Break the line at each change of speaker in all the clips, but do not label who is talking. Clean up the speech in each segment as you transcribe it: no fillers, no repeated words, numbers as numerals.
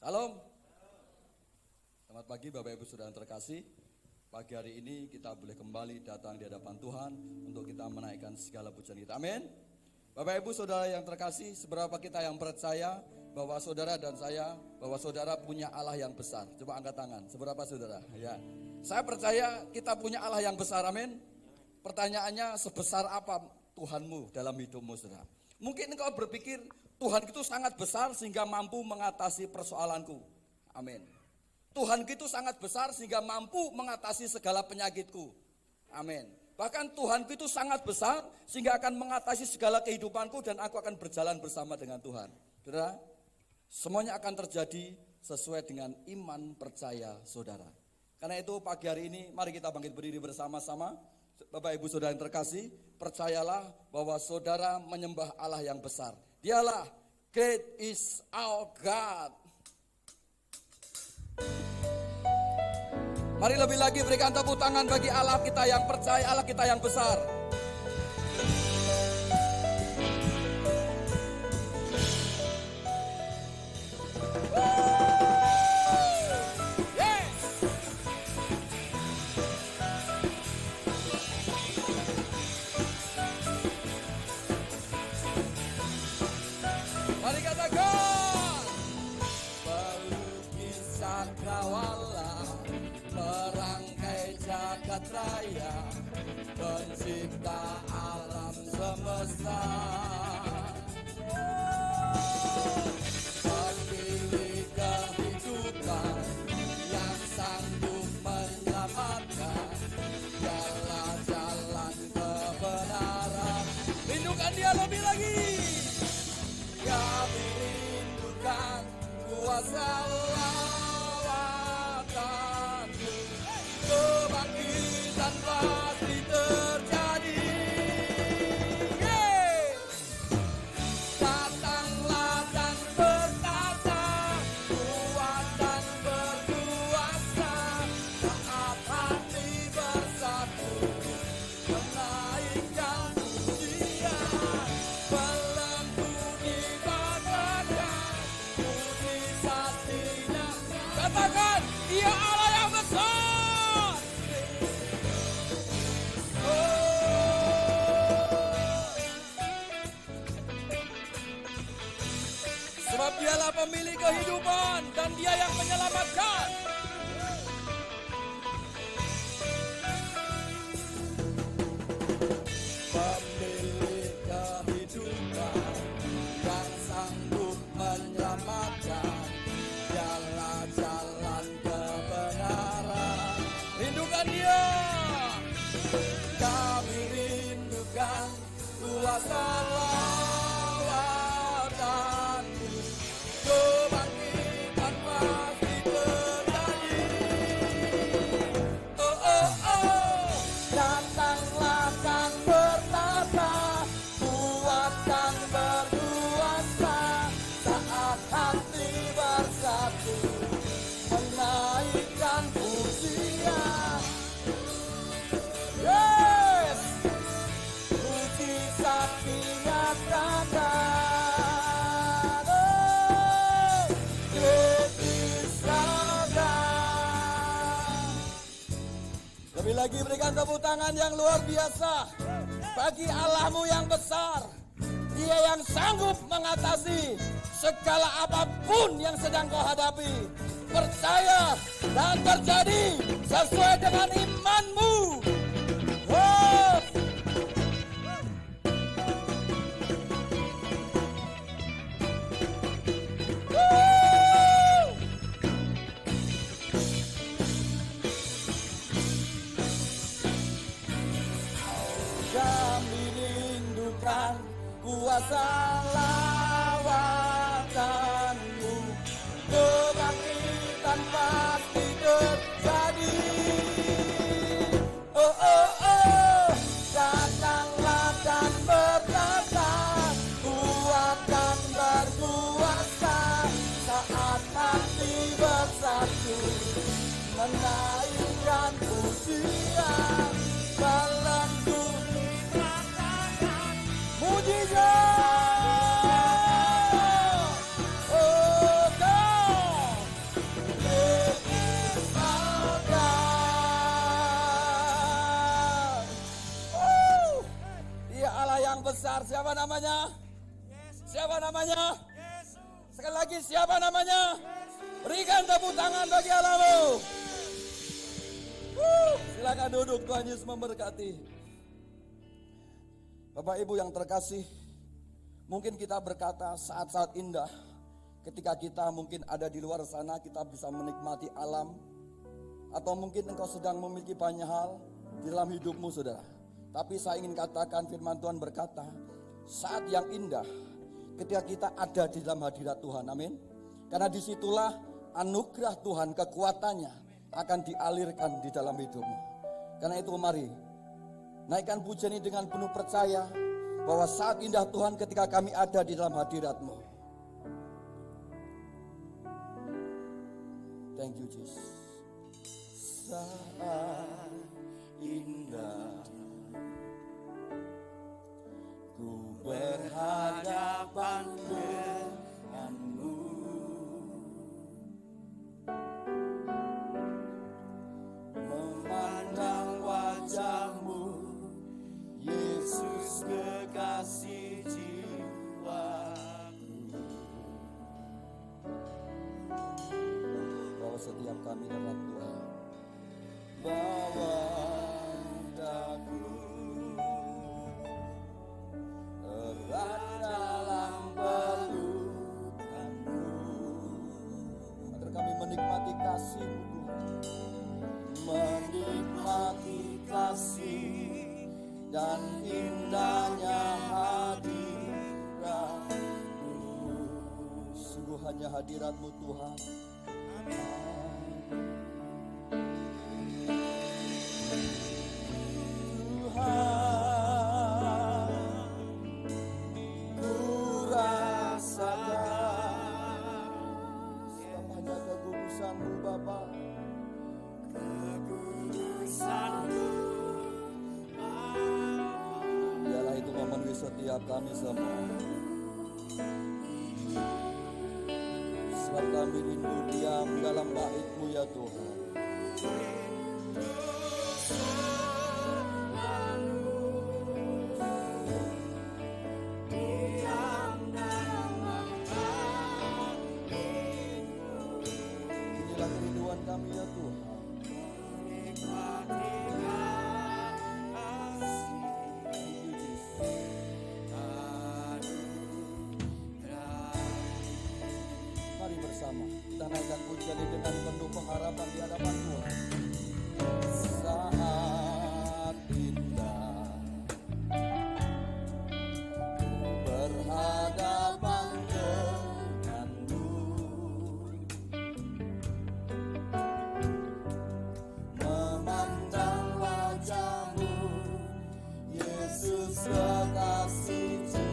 Shalom. Selamat pagi Bapak Ibu Saudara yang terkasih. Pagi hari ini kita boleh kembali datang di hadapan Tuhan untuk kita menaikkan segala pujian kita. Amin. Bapak Ibu Saudara yang terkasih, seberapa kita yang percaya bahwa saudara dan saya, bahwa saudara punya Allah yang besar. Coba angkat tangan, seberapa saudara? Ya. Saya percaya kita punya Allah yang besar, amin. Pertanyaannya, sebesar apa Tuhanmu dalam hidupmu, saudara? Mungkin engkau berpikir Tuhan itu sangat besar sehingga mampu mengatasi persoalanku. Amin. Tuhan itu sangat besar sehingga mampu mengatasi segala penyakitku. Amin. Bahkan Tuhan itu sangat besar sehingga akan mengatasi segala kehidupanku dan aku akan berjalan bersama dengan Tuhan. Saudara, semuanya akan terjadi sesuai dengan iman percaya saudara. Karena itu pagi hari ini mari kita bangkit berdiri bersama-sama. Bapak Ibu Saudara yang terkasih, percayalah bahwa saudara menyembah Allah yang besar. Dialah great is our God. Mari lebih lagi berikan tepuk tangan bagi Allah kita yang percaya, Allah kita yang besar. Mari katakan, pelukis cakrawala, merangkai jagat raya, pencipta alam semesta, pemilik kehidupan yang sanggup menyelamatkan, jalan-jalan kebenaran. Rindukan Dia lebih lagi. Kami rindukan kuasa lawatan-Mu, kebangkitan pasti terjadi. Datanglah dan bertata, kuat dan berkuasa, saat hati bersatu, menaikkan pujian, belenggu dibanggakan, mujizat tidak. Katakan, Dia Allah yang besar. Sebab Dialah pemilik kehidupan dan Dia yang menyelamatkan. Pemilik kehidupan yang sanggup menyelamatkan, jalan-jalan kebenaran. Rindukan Dia. Kami rindukan kuasa lawatan-Mu, kebangkitan pasti terjadi. Oh oh oh, datanglah dan bertata, kuat dan berkuasa, saat hati bersatu, menaikkan pujian. Yes, mujizat dinyatakan. Oh, great is our God. Lebih lagi berikan tepuk tangan yang luar biasa bagi Allah-Mu yang besar. Dia yang sanggup mengatasi segala apapun yang sedang kau hadapi. Percaya dan terjadi sesuai dengan imanmu. Oh. Kami rindukan kuasa lawatan-Mu, kebangkitan pasti terjadi. Oh oh oh, datanglah dan bertata, kuat dan berkuasa, saat hati bersatu, menaikkan pujian, belenggu dikatakan, mujizat. Oh God. besar. Siapa namanya? Siapa namanya? Sekali lagi, siapa namanya? Berikan tepuk tangan bagi Allahmu. Silakan duduk, Tuhan Yesus memberkati. Bapak Ibu yang terkasih, mungkin kita berkata saat-saat indah ketika kita mungkin ada di luar sana, kita bisa menikmati alam. Atau mungkin engkau sedang memiliki banyak hal di dalam hidupmu, saudara. Tapi saya ingin katakan, firman Tuhan berkata, saat yang indah ketika kita ada di dalam hadirat Tuhan, amin. Karena disitulah anugerah Tuhan, kekuatannya akan dialirkan di dalam hidupmu. Karena itu mari naikkan pujian ini dengan penuh percaya bahwa saat indah Tuhan ketika kami ada di dalam hadirat-Mu. Thank you Jesus. Saat indah ku berhadapan denganmu, memandang wajahmu, Yesus kekasih jiwaku. Bawa setiap kami dalam Tuhan, bawa daku erat dalam pelukanmu, agar kami menikmati kasih-Mu Tuhan, menikmati kasih dan indahnya hadirat-Mu. Sungguh hanya hadirat-Mu Tuhan. Setiap kami semua, sebab kami rindu diam dalam bait-Mu ya Tuhan. Inilah kerinduan kami ya Tuhan. Kita naikkan pujian ini dengan penuh pengharapan di hadapan Tuhan. Saat indah ku berhadapan denganmu, memandang wajahmu, Yesus kekasih jiwaku.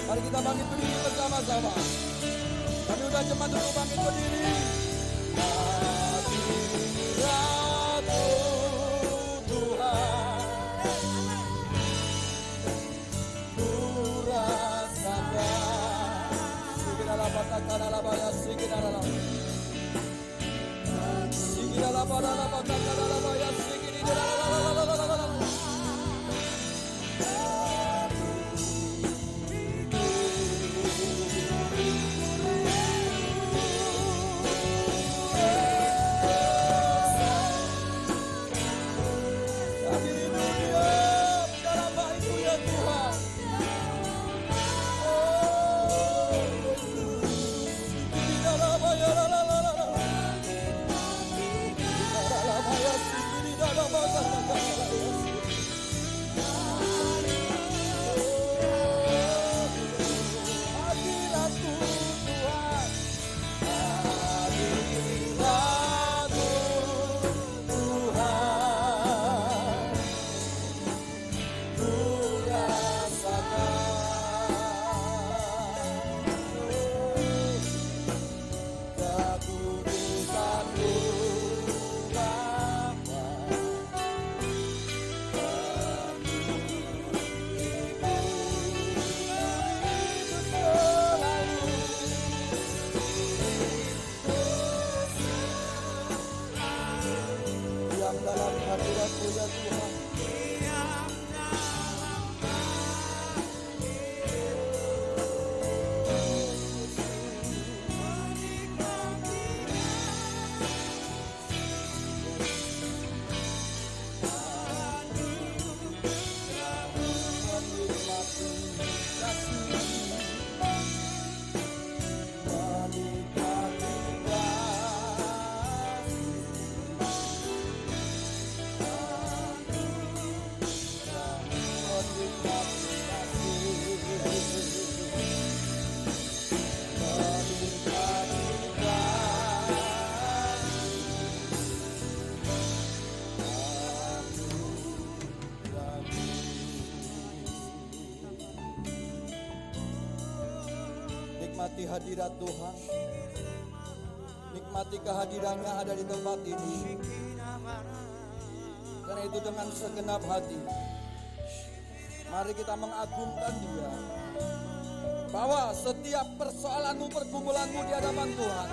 Mari kita bangkit berdiri bersama-sama. Kami udah cepat dulu bangkit berdiri. Hadirat-Mu Tuhan, ku dalam hadirat-Mu ya Tuhan. Nikmati hadirat Tuhan. Nikmati kehadirannya ada di tempat ini. Karena itu dengan segenap hati, mari kita mengagungkan Dia. Bahwa setiap persoalanmu, pergumulanmu di hadapan Tuhan,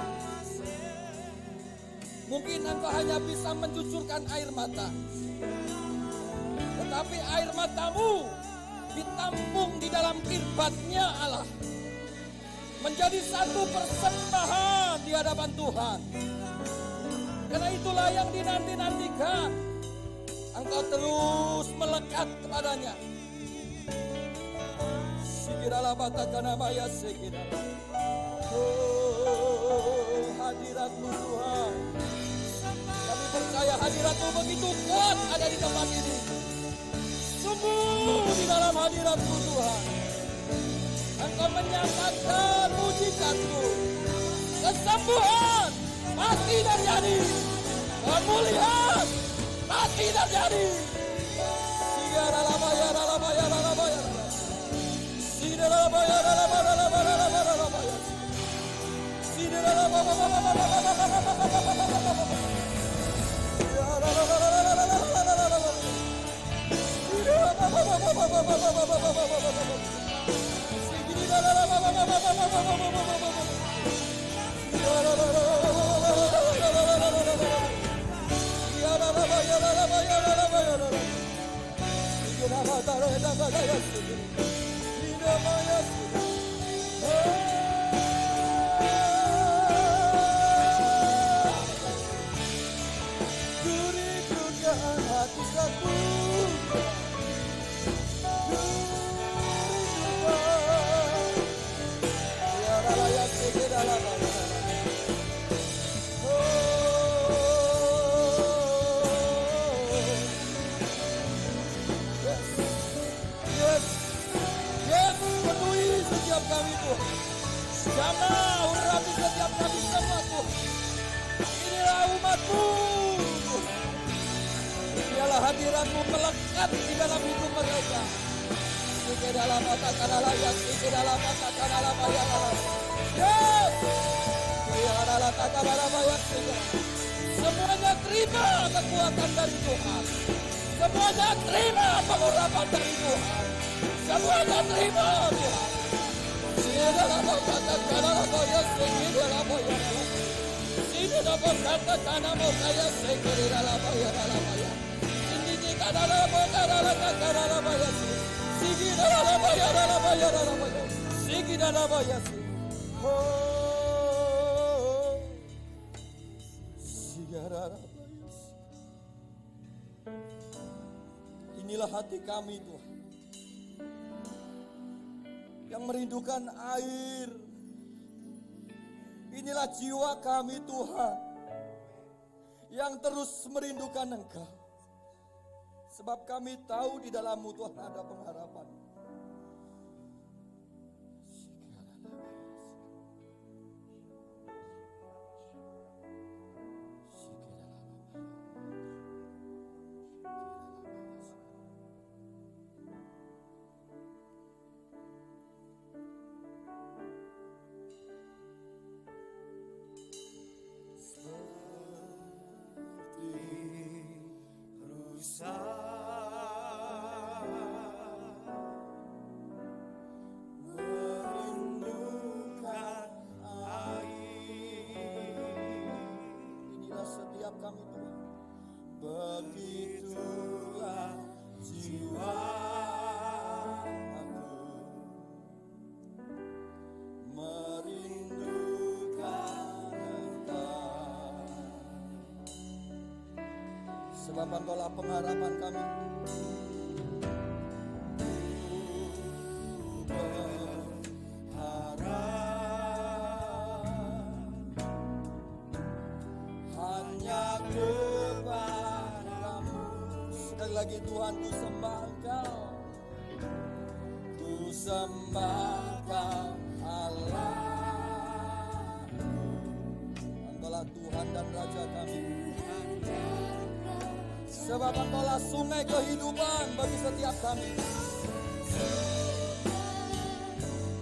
mungkin engkau hanya bisa mencucurkan air mata, tetapi air matamu ditampung di dalam kirbatnya Allah, menjadi satu persembahan di hadapan Tuhan. Karena itulah yang dinanti-nantikan, engkau terus melekat kepadanya. Sikiralah batakana maya sikiralah. Oh, hadirat-Mu Tuhan. Kami percaya hadirat-Mu begitu kuat ada di tempat ini. Sungguh di dalam hadirat-Mu Tuhan, Engkau menyatakan mujizat-Mu. Kesembuhan pasti terjadi. Pemulihan pasti terjadi. Sikiralah maya dalam maya dalam maya. Sikiralah maya dalam maya dalam maya dalam maya. Sikiralah maya kami Tuhan. Jamah urapi setiap kami semua Tuhan. Inilah umat-Mu Tuhan. Biarlah hadirat-Mu melekat di dalam hidup mereka. Di dalam mata kanan layak, di dalam mata kanan layak. Yes. Biarlah kata layak. Semuanya terima kekuatan dari Tuhan. Semuanya terima pengurapan dari Tuhan. Semuanya terima Tuhan. Sini dalam kata kanan layak, sini dalam layak. Sini dalam kata kanan layak, sini dalam layak. Sini dalam kata layak. Sigi dalam bayar. Sigi dalam bayar. Oh, sigi dalam bayar. Inilah hati kami Tuhan, yang merindukan air. Inilah jiwa kami Tuhan, yang terus merindukan Engkau. Sebab kami tahu di dalam-Mu Tuhan ada pengharapan. begitulah jiwaku merindukan Engkau. Sebab Engkaulah pengharapan kami. Lagi Tuhan, ku sembah Engkau, ku sembah Engkau Allah. Engkaulah Tuhan dan Raja kami. Sebab Engkaulah sungai kehidupan bagi setiap kami.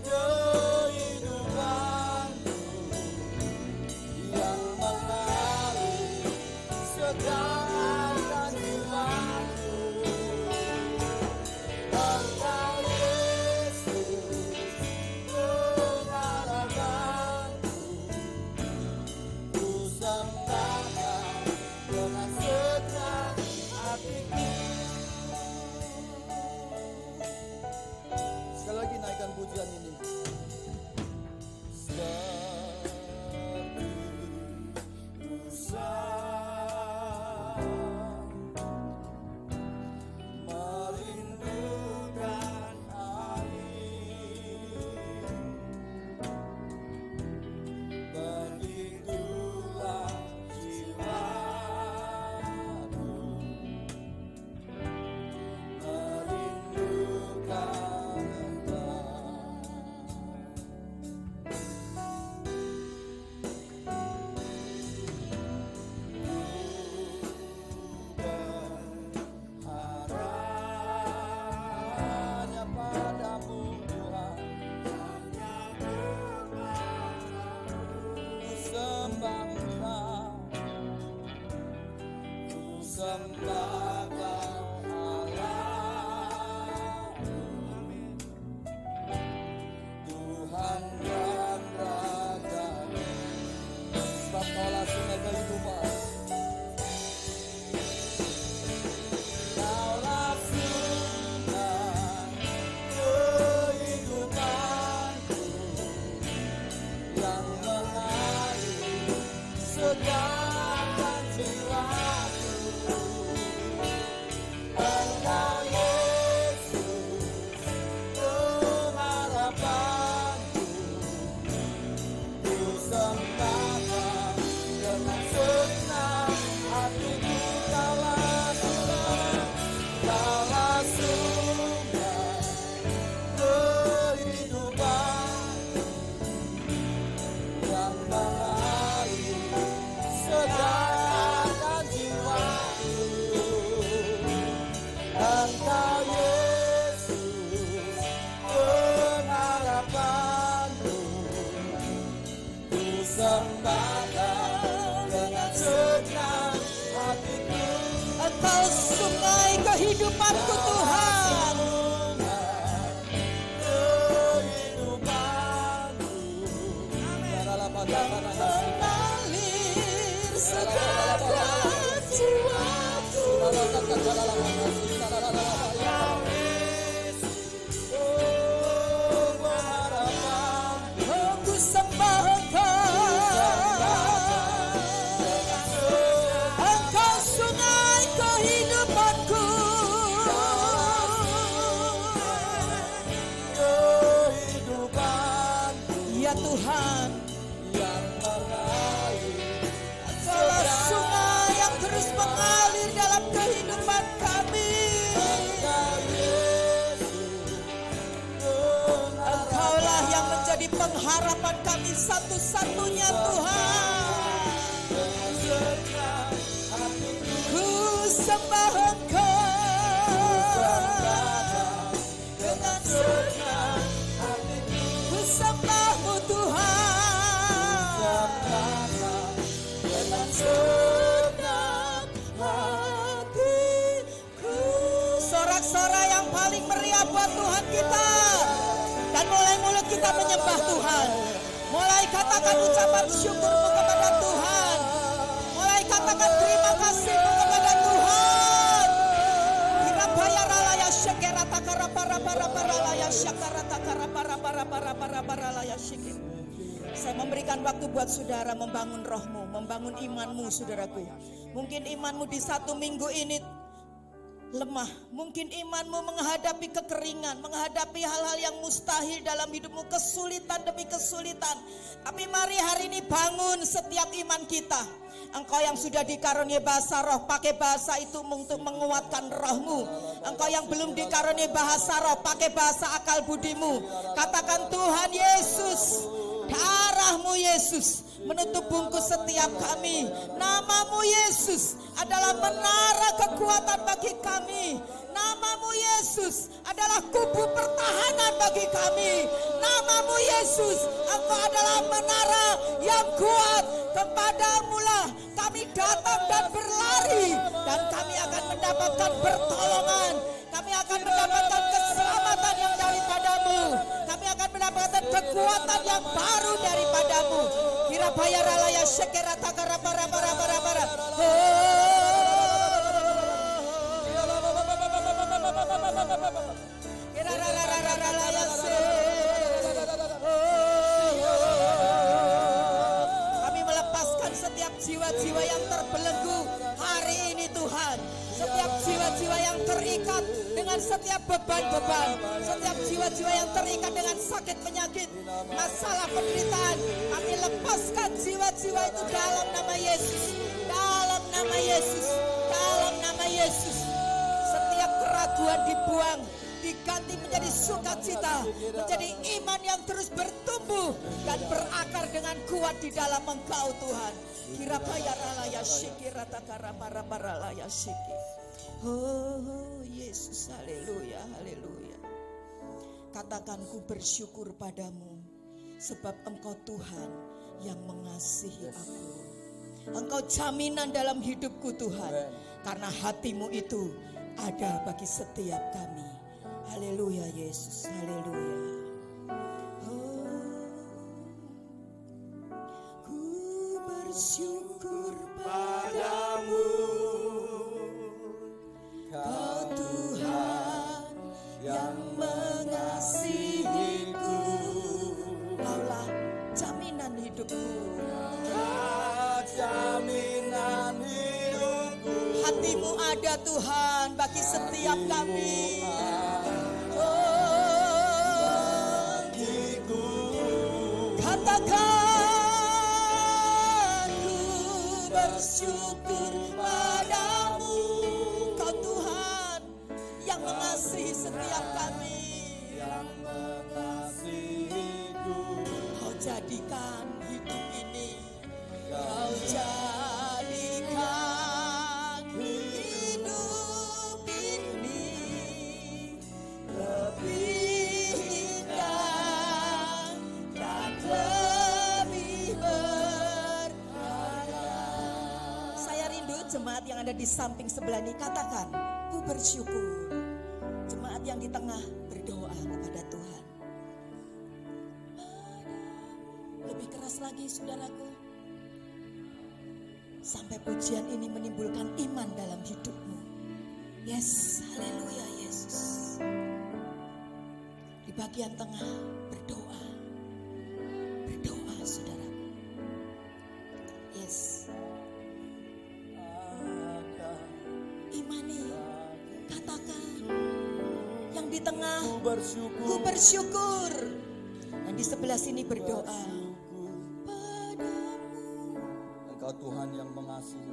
Kehidupanku yang mengalir sekarang dan jiwaku. Sekali lagi naikkan pujian ini. Seperti rusa merindukan air, begitulah jiwaku merindukan Engkau. Hanya padamu Tuhan, ku sembah Engkau, ku sembah Engkau Allah, Tuhan dan Raja. Sebab Kaulah sungai kehidupan. Kaulah sungai kehidupanku yang mengalir segarkan jiwaku. Engkau Yesus pengharapanku, ku sembah Kau dengan senang hatiku. Kaulah sungai kehidupan yang mengalir segarkan jiwaku. Engkau Yesus pengharapanku, ku sembah Kau dengan senang hatiku.
Engkau sungai kehidupanku Tuhan. Mengalir segarkan jiwaku. Oh, ku sembah Engkau sungai kehidupanku. Ya Tuhan, Engkaulah sungai yang terus mengalir dalam kehidupan kami. Engkaulah yang menjadi pengharapan kami satu-satunya Tuhan. Ku sembah Engkau dengan senang hatiku. Ku sembahmu Tuhan dengan senang hatiku. Sorak-sorai yang paling meriah buat Tuhan kita. Dan mulai mulut kita menyembah Tuhan. Mulai katakan ucapan syukurmu kepada Tuhan. Mulai katakan terima kasihmu kepada Tuhan. Saya memberikan waktu buat saudara membangun rohmu, membangun imanmu saudaraku. Mungkin imanmu di 1 minggu ini lemah. Mungkin imanmu menghadapi kekeringan, menghadapi hal-hal yang mustahil dalam hidupmu, kesulitan demi kesulitan. Tapi mari hari ini bangun setiap iman kita. Engkau yang sudah dikaruniai bahasa roh, pakai bahasa itu untuk menguatkan rohmu. Engkau yang belum dikaruniai bahasa roh, pakai bahasa akal budimu. Katakan, Tuhan Yesus, darahmu Yesus menutup bungkus setiap kami. Namamu Yesus adalah menara kekuatan bagi kami. Namamu Yesus adalah kubu pertahanan bagi kami. Namamu Yesus, Engkau adalah menara yang kuat. Kepadamu lah kami datang dan berlari, dan kami akan mendapatkan pertolongan. Kami akan mendapatkan keselamatan yang daripadamu. Kami akan mendapatkan kekuatan yang baru daripadamu. Kirabaya ralaya syekerata karabara bara bara bara. Kami melepaskan setiap jiwa-jiwa yang terbelenggu hari ini Tuhan. Setiap jiwa-jiwa yang terikat dengan setiap beban-beban, setiap jiwa-jiwa yang terikat dengan sakit penyakit, masalah penderitaan, kami lepaskan jiwa-jiwa itu dalam nama Yesus, dalam nama Yesus, dalam nama Yesus. Setiap keraguan dibuang, diganti menjadi sukacita, menjadi iman yang terus bertumbuh dan berakar dengan kuat di dalam Engkau Tuhan. Kirabaya ralaya syiki ratakara para ralaya syiki. Oh Yesus, haleluya, haleluya. Katakan, ku bersyukur padamu sebab Engkau Tuhan yang mengasihi aku. Engkau jaminan dalam hidupku Tuhan, karena hatimu itu ada bagi setiap kami. Haleluya Yesus, haleluya. Ku bersyukur padamu, Kau Tuhan yang mengasihiku. Kaulah jaminan hidupku, jaminan hidupku. Hatimu ada Tuhan bagi setiap kami. Katakan, ku bersyukur padamu, Kau Tuhan yang mengasihi setiap kami. Kau jadikan hidup ini, Kau jadikan hidup ini lebih indah dan lebih berharga. Saya rindu jemaat yang ada di samping sebelah ini, katakan, ku bersyukur. Jemaat yang di tengah berdoa kepada Tuhan. Lebih keras lagi saudaraku, sampai pujian ini menimbulkan iman dalam hidupmu. Yes, haleluya Yesus. Di bagian tengah berdoa, berdoa saudaraku. Yes, imani, katakan, yang di tengah ku bersyukur, dan di sebelah sini berdoa.
Engkau Tuhan yang mengasihi.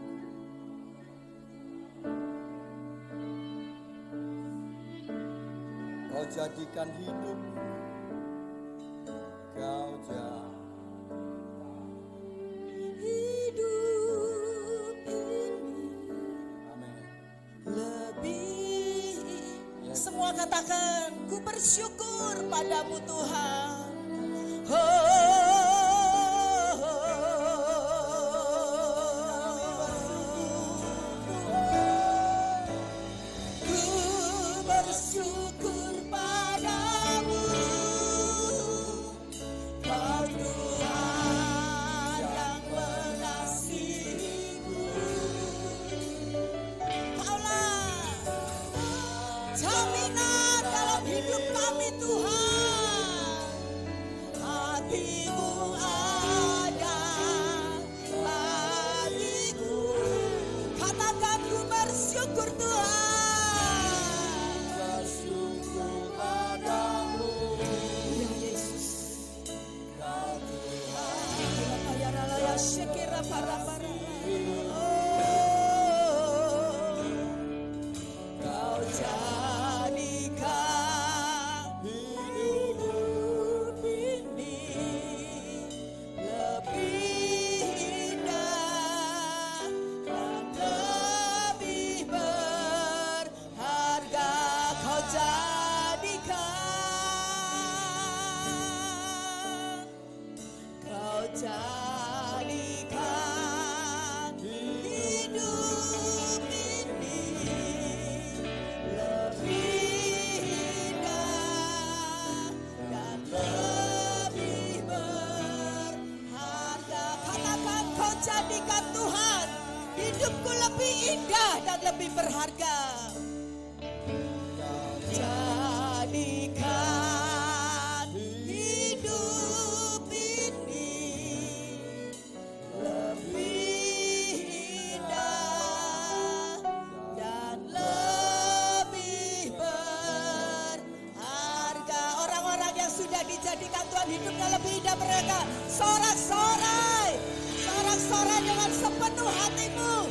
Kau jadikan hidup, Kau jadikan
Hidup ini
Amin.
lebih. Semua katakan, ku bersyukur padamu Tuhan. Ku bersyukur padamu, Kau Tuhan yang mengasihiku. Kaulah jaminan dalam hidup kami Tuhan. lebihmu ada bagiku. Katakan ku bersyukur Tuhan.
Bersyukur padamu.
Ya Yesus. Kau Tuhan. Ya ralaya syekira para-para. Kau jadikan hidup ini lebih indah dan lebih berharga. Kau jadikan hidup ini lebih indah dan lebih berharga. Katakan kau jadikan Tuhan hidupku lebih indah dan lebih berharga. Jadikan hidup ini lebih indah dan lebih berharga. Orang-orang yang sudah dijadikan Tuhan hidupnya lebih indah berharga, sorak-sorai, sorak-sorai dengan sepenuh hatimu.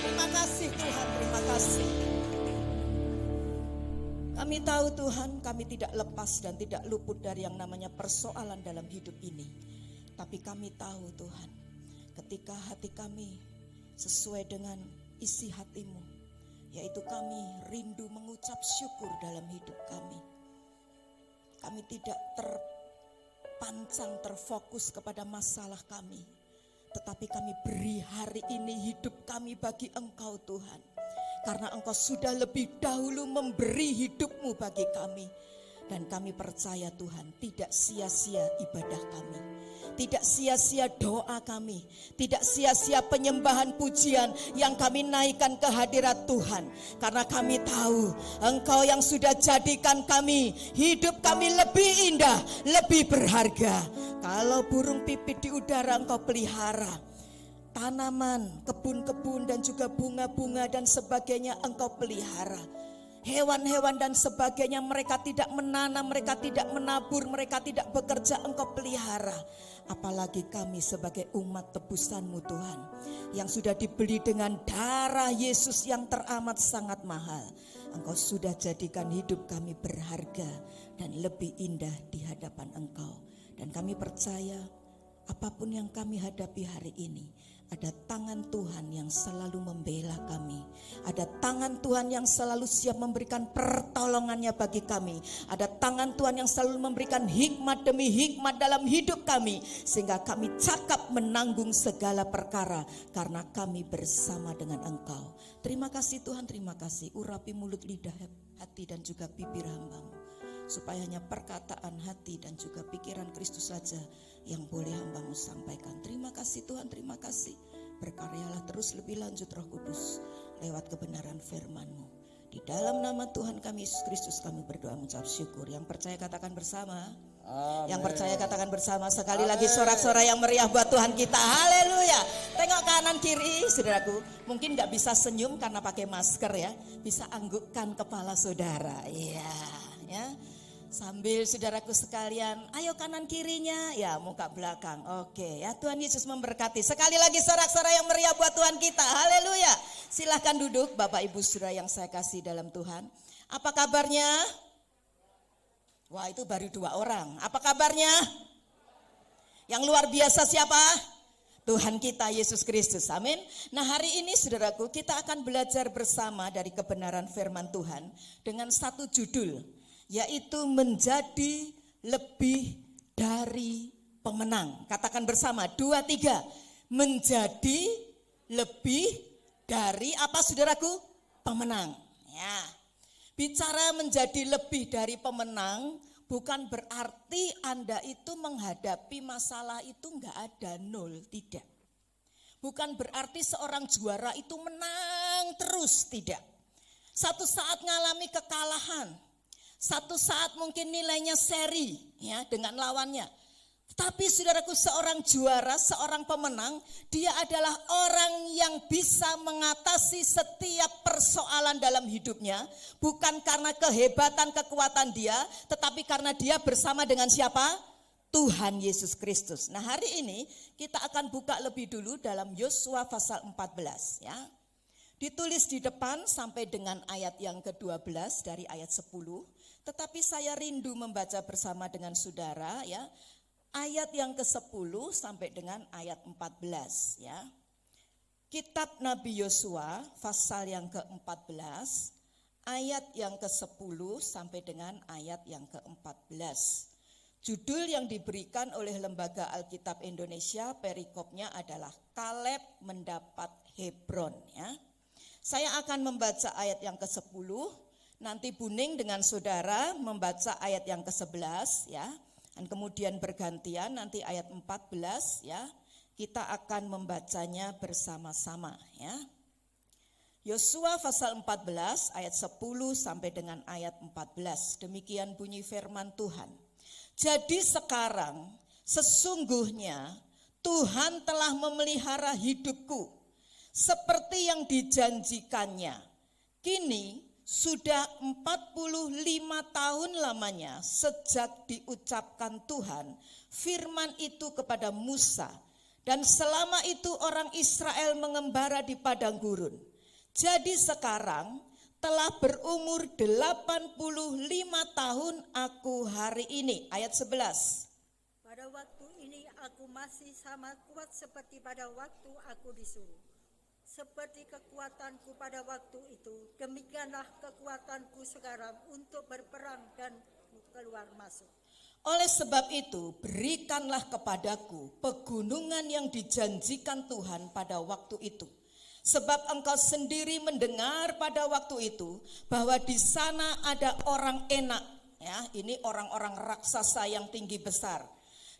Terima kasih Tuhan, terima kasih. Kami tahu Tuhan, kami tidak lepas dan tidak luput dari yang namanya persoalan dalam hidup ini. Tapi kami tahu Tuhan, ketika hati kami sesuai dengan isi hati-Mu, yaitu kami rindu mengucap syukur dalam hidup kami. Kami tidak terpancang, terfokus kepada masalah kami, tetapi kami beri hari ini hidup kami bagi Engkau Tuhan. Karena Engkau sudah lebih dahulu memberi hidup-Mu bagi kami. Dan kami percaya Tuhan, tidak sia-sia ibadah kami, tidak sia-sia doa kami, tidak sia-sia penyembahan pujian yang kami naikkan ke hadirat Tuhan. Karena kami tahu Engkau yang sudah jadikan kami, hidup kami lebih indah, lebih berharga. Kalau burung pipit di udara Engkau pelihara, tanaman, kebun-kebun dan juga bunga-bunga dan sebagainya Engkau pelihara. Hewan-hewan dan sebagainya mereka tidak menanam, mereka tidak menabur, mereka tidak bekerja, Engkau pelihara. Apalagi kami sebagai umat tebusan-Mu Tuhan, yang sudah dibeli dengan darah Yesus yang teramat sangat mahal. Engkau sudah jadikan hidup kami berharga dan lebih indah di hadapan Engkau. Dan kami percaya apapun yang kami hadapi hari ini, ada tangan Tuhan yang selalu membela kami. Ada tangan Tuhan yang selalu siap memberikan pertolongannya bagi kami. Ada tangan Tuhan yang selalu memberikan hikmat demi hikmat dalam hidup kami. Sehingga kami cakap menanggung segala perkara karena kami bersama dengan Engkau. Terima kasih Tuhan, terima kasih. Urapi mulut, lidah, hati dan juga bibir hamba-Mu, supaya hanya perkataan hati dan juga pikiran Kristus saja yang boleh hamba-Mu sampaikan. Terima kasih Tuhan, terima kasih. Berkaryalah terus lebih lanjut Roh Kudus lewat kebenaran firman-Mu. Di dalam nama Tuhan kami Yesus Kristus kami berdoa mengucap syukur. Yang percaya katakan bersama. Amen. Yang percaya katakan bersama. Sekali lagi sorak-sorai yang meriah buat Tuhan kita. Haleluya. Tengok kanan kiri saudaraku. Mungkin gak bisa senyum karena pakai masker ya. Bisa anggukkan kepala saudara. Iya ya. Sambil saudaraku sekalian, ayo kanan kirinya, ya muka belakang. Oke ya, Tuhan Yesus memberkati. Sekali lagi sorak-sorai yang meriah buat Tuhan kita. Haleluya. Silahkan duduk Bapak Ibu Saudara yang saya kasih dalam Tuhan. Apa kabarnya? Wah, itu baru 2 orang. Apa kabarnya? Yang luar biasa siapa? Tuhan kita Yesus Kristus. Amin. Nah, hari ini saudaraku kita akan belajar bersama dari kebenaran firman Tuhan dengan satu judul, yaitu menjadi lebih dari pemenang. Katakan bersama, 2, 3. Menjadi lebih dari apa saudaraku? Pemenang. Ya. Bicara menjadi lebih dari pemenang bukan berarti Anda itu menghadapi masalah itu enggak ada, 0, tidak. Bukan berarti seorang juara itu menang terus, tidak. Satu saat ngalami kekalahan. Satu saat mungkin nilainya seri ya dengan lawannya. Tapi saudaraku, seorang juara, seorang pemenang, dia adalah orang yang bisa mengatasi setiap persoalan dalam hidupnya. Bukan karena kehebatan, kekuatan dia, tetapi karena dia bersama dengan siapa? Tuhan Yesus Kristus. Nah, hari ini kita akan buka lebih dulu dalam Yosua pasal 14 ya. Ditulis di depan sampai dengan ayat yang ke-12 dari ayat 10. Tetapi saya rindu membaca bersama dengan saudara ya. Ayat yang ke-10 sampai dengan ayat 14 ya. Kitab Nabi Yosua pasal yang ke-14 ayat yang ke-10 sampai dengan ayat yang ke-14. Judul yang diberikan oleh Lembaga Alkitab Indonesia perikopnya adalah Kaleb mendapat Hebron ya. Saya akan membaca ayat yang ke-10, nanti Buning dengan saudara membaca ayat yang ke-11 ya. Dan kemudian bergantian nanti ayat 14 ya, kita akan membacanya bersama-sama ya. Yosua pasal 14 ayat 10 sampai dengan ayat 14. Demikian bunyi firman Tuhan. Jadi sekarang sesungguhnya Tuhan telah memelihara hidupku seperti yang dijanjikannya. Kini sudah 45 tahun lamanya sejak diucapkan Tuhan firman itu kepada Musa. Dan selama itu orang Israel mengembara di padang gurun. Jadi sekarang telah berumur 85 tahun aku hari ini. Ayat 11.
Pada waktu ini aku masih sama kuat seperti pada waktu aku disuruh. Seperti kekuatanku pada waktu itu, demikianlah kekuatanku sekarang untuk berperang dan keluar masuk.
Oleh sebab itu, berikanlah kepadaku pegunungan yang dijanjikan Tuhan pada waktu itu. Sebab engkau sendiri mendengar pada waktu itu bahwa di sana ada orang Enak, ya, ini orang-orang raksasa yang tinggi besar.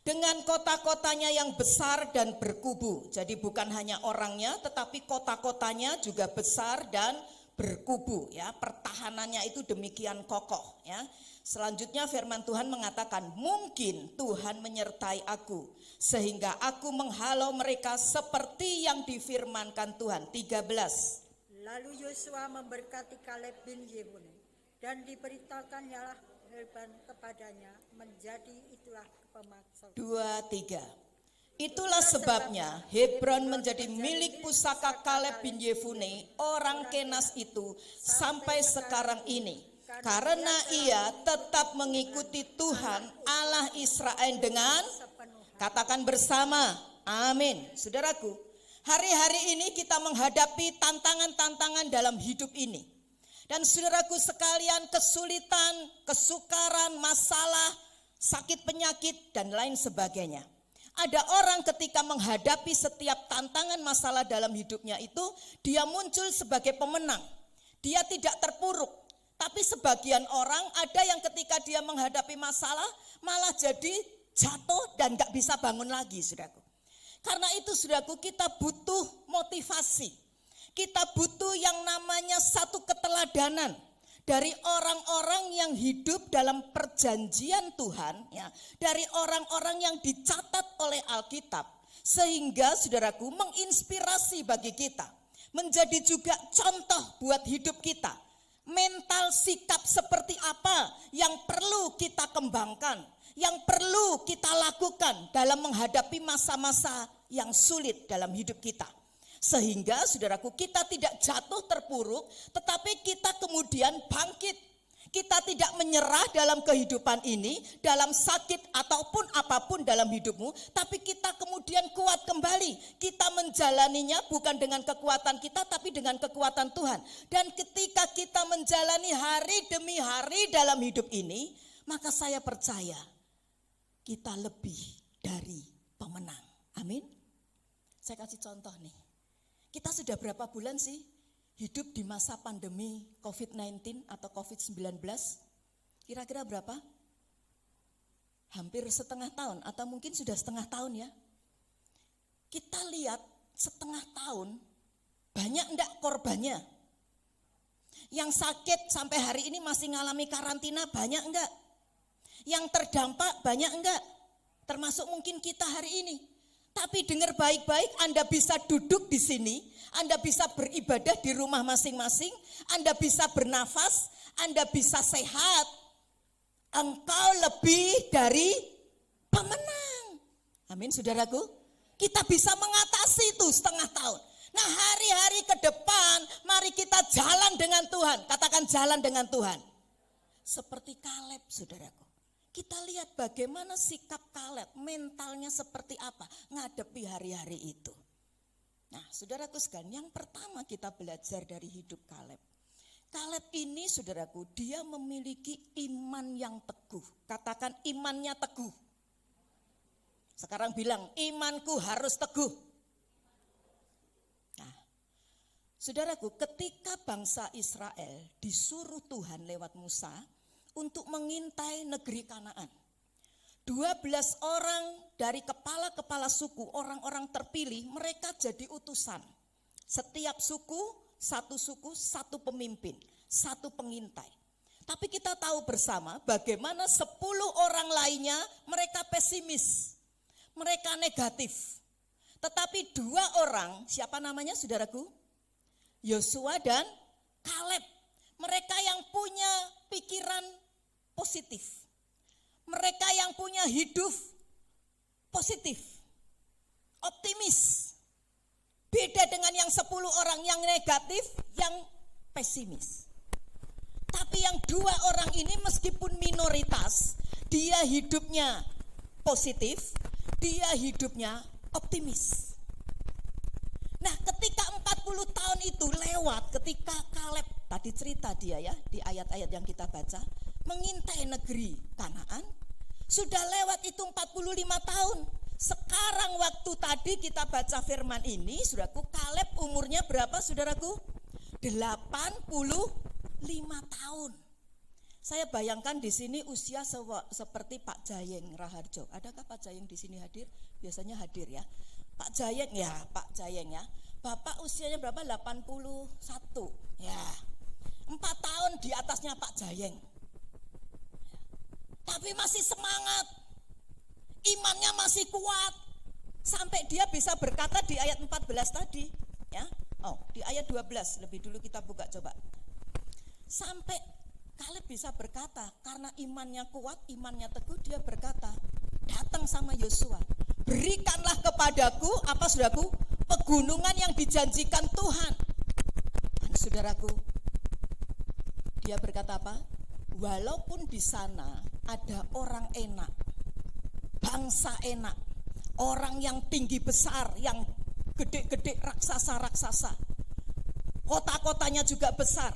Dengan kota-kotanya yang besar dan berkubu. Jadi bukan hanya orangnya, tetapi kota-kotanya juga besar dan berkubu. Ya, pertahanannya itu demikian kokoh. Ya. Selanjutnya firman Tuhan mengatakan, mungkin Tuhan menyertai aku, sehingga aku menghalau mereka seperti yang difirmankan Tuhan. 13.
Lalu Yosua memberkati Kaleb bin Yefune, dan diberitakannya Hebron kepadanya, menjadi itulah pemaksa.
2, 3. Itulah sebabnya Hebron menjadi milik pusaka Kaleb bin Yefune, orang Kenas itu, sampai sekarang ini. Karena ia tetap mengikuti Tuhan Allah Israel dengan, katakan bersama, amin. Saudaraku, hari-hari ini kita menghadapi tantangan-tantangan dalam hidup ini. Dan saudaraku sekalian, kesulitan, kesukaran, masalah, sakit penyakit, dan lain sebagainya. Ada orang ketika menghadapi setiap tantangan masalah dalam hidupnya itu, dia muncul sebagai pemenang. Dia tidak terpuruk. Tapi sebagian orang ada yang ketika dia menghadapi masalah, malah jadi jatuh dan gak bisa bangun lagi, saudaraku. Karena itu saudaraku, kita butuh motivasi. Kita butuh yang namanya satu keteladanan dari orang-orang yang hidup dalam perjanjian Tuhan, ya, dari orang-orang yang dicatat oleh Alkitab, sehingga saudaraku menginspirasi bagi kita, menjadi juga contoh buat hidup kita. Mental sikap seperti apa yang perlu kita kembangkan, yang perlu kita lakukan dalam menghadapi masa-masa yang sulit dalam hidup kita. Sehingga saudaraku kita tidak jatuh terpuruk, tetapi kita kemudian bangkit. Kita tidak menyerah dalam kehidupan ini, dalam sakit ataupun apapun dalam hidupmu, tapi kita kemudian kuat kembali. Kita menjalaninya bukan dengan kekuatan kita, tapi dengan kekuatan Tuhan. Dan ketika kita menjalani hari demi hari dalam hidup ini, maka saya percaya kita lebih dari pemenang. Amin. Saya kasih contoh nih. Kita sudah berapa bulan sih hidup di masa pandemi COVID-19 atau COVID-19? Kira-kira berapa? Hampir setengah tahun atau mungkin sudah setengah tahun ya. Kita lihat setengah tahun banyak enggak korbannya? Yang sakit sampai hari ini masih ngalami karantina banyak enggak? Yang terdampak banyak enggak? termasuk mungkin kita hari ini. Tapi dengar baik-baik, Anda bisa duduk di sini, Anda bisa beribadah di rumah masing-masing, Anda bisa bernafas, Anda bisa sehat. Engkau lebih dari pemenang. Amin, saudaraku. Kita bisa mengatasi itu setengah tahun. Nah, hari-hari ke depan, mari kita jalan dengan Tuhan. Katakan jalan dengan Tuhan. Seperti Kaleb, saudaraku. Kita lihat bagaimana sikap Kaleb, mentalnya seperti apa ngadepi hari-hari itu. Nah, saudaraku sekalian, yang pertama kita belajar dari hidup Kaleb. Kaleb ini, saudaraku, dia memiliki iman yang teguh. Katakan imannya teguh. Sekarang bilang, imanku harus teguh. Nah, saudaraku, ketika bangsa Israel disuruh Tuhan lewat Musa untuk mengintai negeri Kanaan. 12 orang dari kepala-kepala suku, orang-orang terpilih, mereka jadi utusan. Setiap suku, satu pemimpin, satu pengintai. Tapi kita tahu bersama bagaimana 10 orang lainnya mereka pesimis, mereka negatif. Tetapi 2 orang, siapa namanya saudaraku? Yosua dan Kaleb. Mereka yang punya pikiran positif. Mereka yang punya hidup positif, optimis. Beda dengan yang 10 orang yang negatif, yang pesimis. Tapi yang 2 orang ini meskipun minoritas, dia hidupnya positif, dia hidupnya optimis. Nah, ketika 40 tahun itu lewat, ketika Kaleb, tadi cerita dia ya, di ayat-ayat yang kita baca, mengintai negeri Kanaan, sudah lewat itu 45 tahun. Sekarang waktu tadi kita baca firman ini, saudaraku, Kaleb umurnya berapa saudaraku? 85 tahun. Saya bayangkan di sini usia seperti Pak Jayeng Raharjo. Adakah Pak Jayeng di sini hadir? Biasanya hadir ya. Pak Jayeng ya, Pak Jayeng ya. Bapak usianya berapa? 81. Ya. 4 tahun di atasnya Pak Jayeng. Tapi masih semangat, imannya masih kuat, sampai dia bisa berkata di ayat 14 tadi, ya. Oh, di ayat 12 lebih dulu kita buka coba. Sampai Kaleb bisa berkata, karena imannya kuat, imannya teguh, dia berkata, datang sama Yosua, berikanlah kepadaku, apa saudaraku, pegunungan yang dijanjikan Tuhan. Dan saudaraku, dia berkata apa? Walaupun di sana ada orang enak, bangsa enak, orang yang tinggi besar, yang gede-gede, raksasa-raksasa, kota-kotanya juga besar.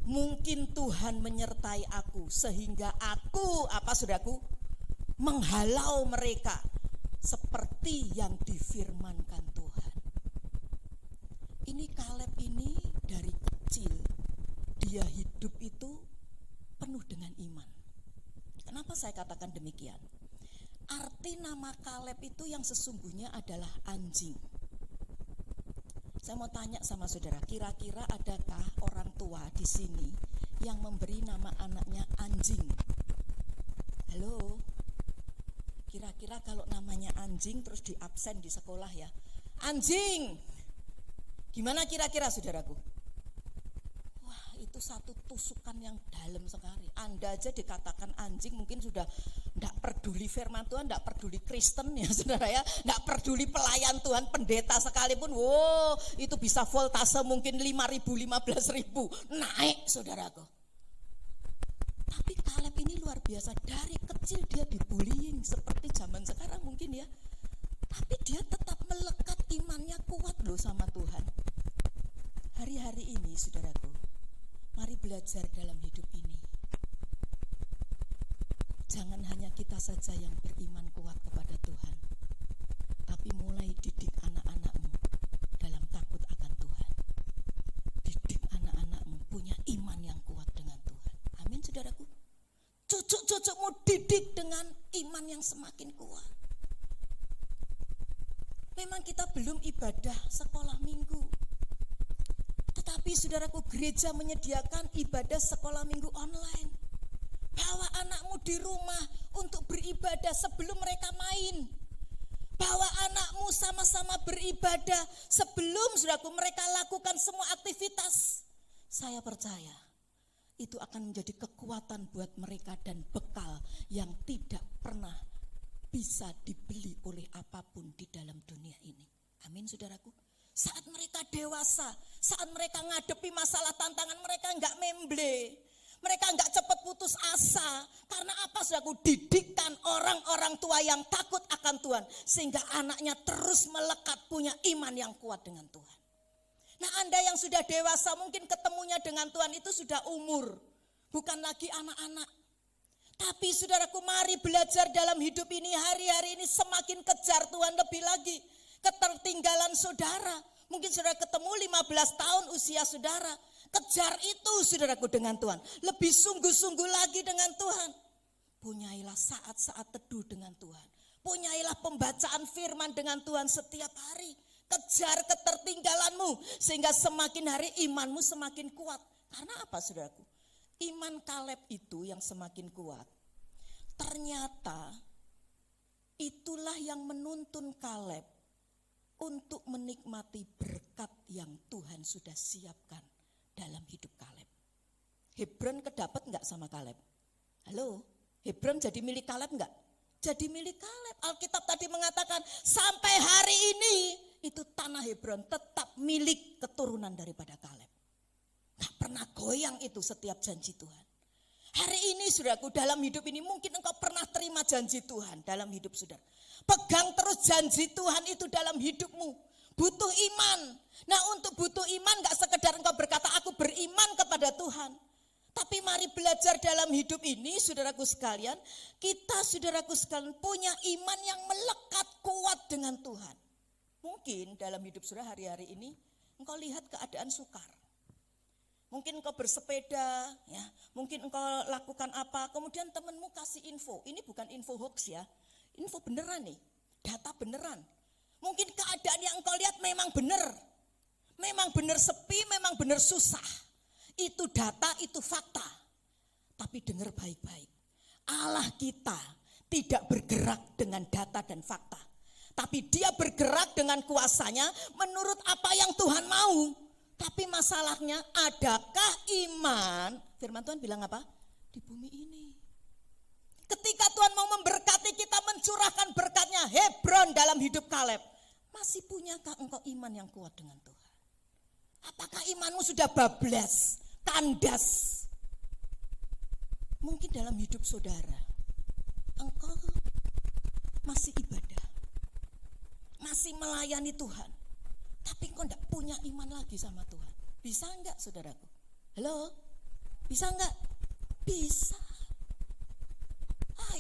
Mungkin Tuhan menyertai aku sehingga aku, apa saudaraku, menghalau mereka seperti yang difirmankan Tuhan. Ini Kaleb ini dari kecil dia hidup itu penuh dengan iman. Kenapa saya katakan demikian? Arti nama Kaleb itu yang sesungguhnya adalah anjing. Saya mau tanya sama saudara, kira-kira adakah orang tua di sini yang memberi nama anaknya anjing? Halo? Kira-kira kalau namanya anjing terus di absen di sekolah ya. Anjing! Gimana kira-kira saudaraku? Itu satu tusukan yang dalam sekali. Anda aja dikatakan anjing mungkin sudah tidak peduli firman Tuhan, tidak peduli Kristen ya saudara ya, tidak peduli pelayan Tuhan, pendeta sekalipun, wow itu bisa voltase mungkin 5.000, 15.000 naik saudaraku. Tapi Kaleb ini luar biasa, dari kecil dia dibullying seperti zaman sekarang mungkin ya, tapi dia tetap melekat, imannya kuat loh sama Tuhan. Hari-hari ini saudaraku, mari belajar dalam hidup ini. Jangan hanya kita saja yang beriman kuat kepada Tuhan, tapi mulai didik anak-anakmu dalam takut akan Tuhan. Didik anak-anakmu punya iman yang kuat dengan Tuhan. Amin saudaraku. Cucu-cucumu didik dengan iman yang semakin kuat. Memang kita belum ibadah sekolah minggu, tetapi saudaraku, gereja menyediakan ibadah sekolah minggu online. Bawa anakmu di rumah untuk beribadah sebelum mereka main. Bawa anakmu sama-sama beribadah sebelum saudaraku mereka lakukan semua aktivitas. Saya percaya itu akan menjadi kekuatan buat mereka dan bekal yang tidak pernah bisa dibeli oleh apapun di dalam dunia ini. Amin saudaraku. Saat mereka dewasa, saat mereka ngadepi masalah tantangan, mereka enggak memble. Mereka enggak cepat putus asa. Karena apa saudaraku? Didikan orang-orang tua yang takut akan Tuhan. Sehingga anaknya terus melekat punya iman yang kuat dengan Tuhan. Nah, Anda yang sudah dewasa mungkin ketemunya dengan Tuhan itu sudah umur. Bukan lagi anak-anak. Tapi saudaraku, mari belajar dalam hidup ini. Hari-hari ini semakin kejar Tuhan lebih lagi. Ketertinggalan saudara. Mungkin saudara ketemu 15 tahun usia saudara. Kejar itu saudaraku dengan Tuhan. Lebih sungguh-sungguh lagi dengan Tuhan. Punyailah saat-saat teduh dengan Tuhan. Punyailah pembacaan firman dengan Tuhan setiap hari. Kejar ketertinggalanmu. Sehingga semakin hari imanmu semakin kuat. Karena apa saudaraku? Iman Kaleb itu yang semakin kuat. Ternyata itulah yang menuntun Kaleb untuk menikmati berkat yang Tuhan sudah siapkan dalam hidup Kaleb. Hebron kedapat enggak sama Kaleb? Halo, Hebron jadi milik Kaleb enggak? Jadi milik Kaleb. Alkitab tadi mengatakan sampai hari ini itu tanah Hebron tetap milik keturunan daripada Kaleb. Enggak pernah goyang itu setiap janji Tuhan. Hari ini saudaraku dalam hidup ini mungkin engkau pernah terima janji Tuhan dalam hidup saudara. Pegang terus janji Tuhan itu dalam hidupmu. Butuh iman. Nah, untuk butuh iman gak sekedar engkau berkata aku beriman kepada Tuhan. Tapi mari belajar dalam hidup ini saudaraku sekalian. Kita saudaraku sekalian punya iman yang melekat kuat dengan Tuhan. Mungkin dalam hidup saudara hari-hari ini engkau lihat keadaan sukar. Mungkin engkau bersepeda, ya, mungkin engkau lakukan apa, kemudian temanmu kasih info. Ini bukan info hoax ya, info beneran nih, data beneran. Mungkin keadaan yang engkau lihat memang benar sepi, memang benar susah. Itu data, itu fakta. Tapi dengar baik-baik, Allah kita tidak bergerak dengan data dan fakta. Tapi dia bergerak dengan kuasanya menurut apa yang Tuhan mau. Tapi masalahnya adakah iman, firman Tuhan bilang apa? Di bumi ini. Ketika Tuhan mau memberkati kita mencurahkan berkatnya Hebron dalam hidup Kaleb. Masih punyakah engkau iman yang kuat dengan Tuhan? Apakah imanmu sudah bablas, kandas? Mungkin dalam hidup saudara, engkau masih ibadah. Masih melayani Tuhan. Tapi engkau enggak punya iman lagi sama Tuhan. Bisa enggak saudaraku? Halo? Bisa enggak? Bisa.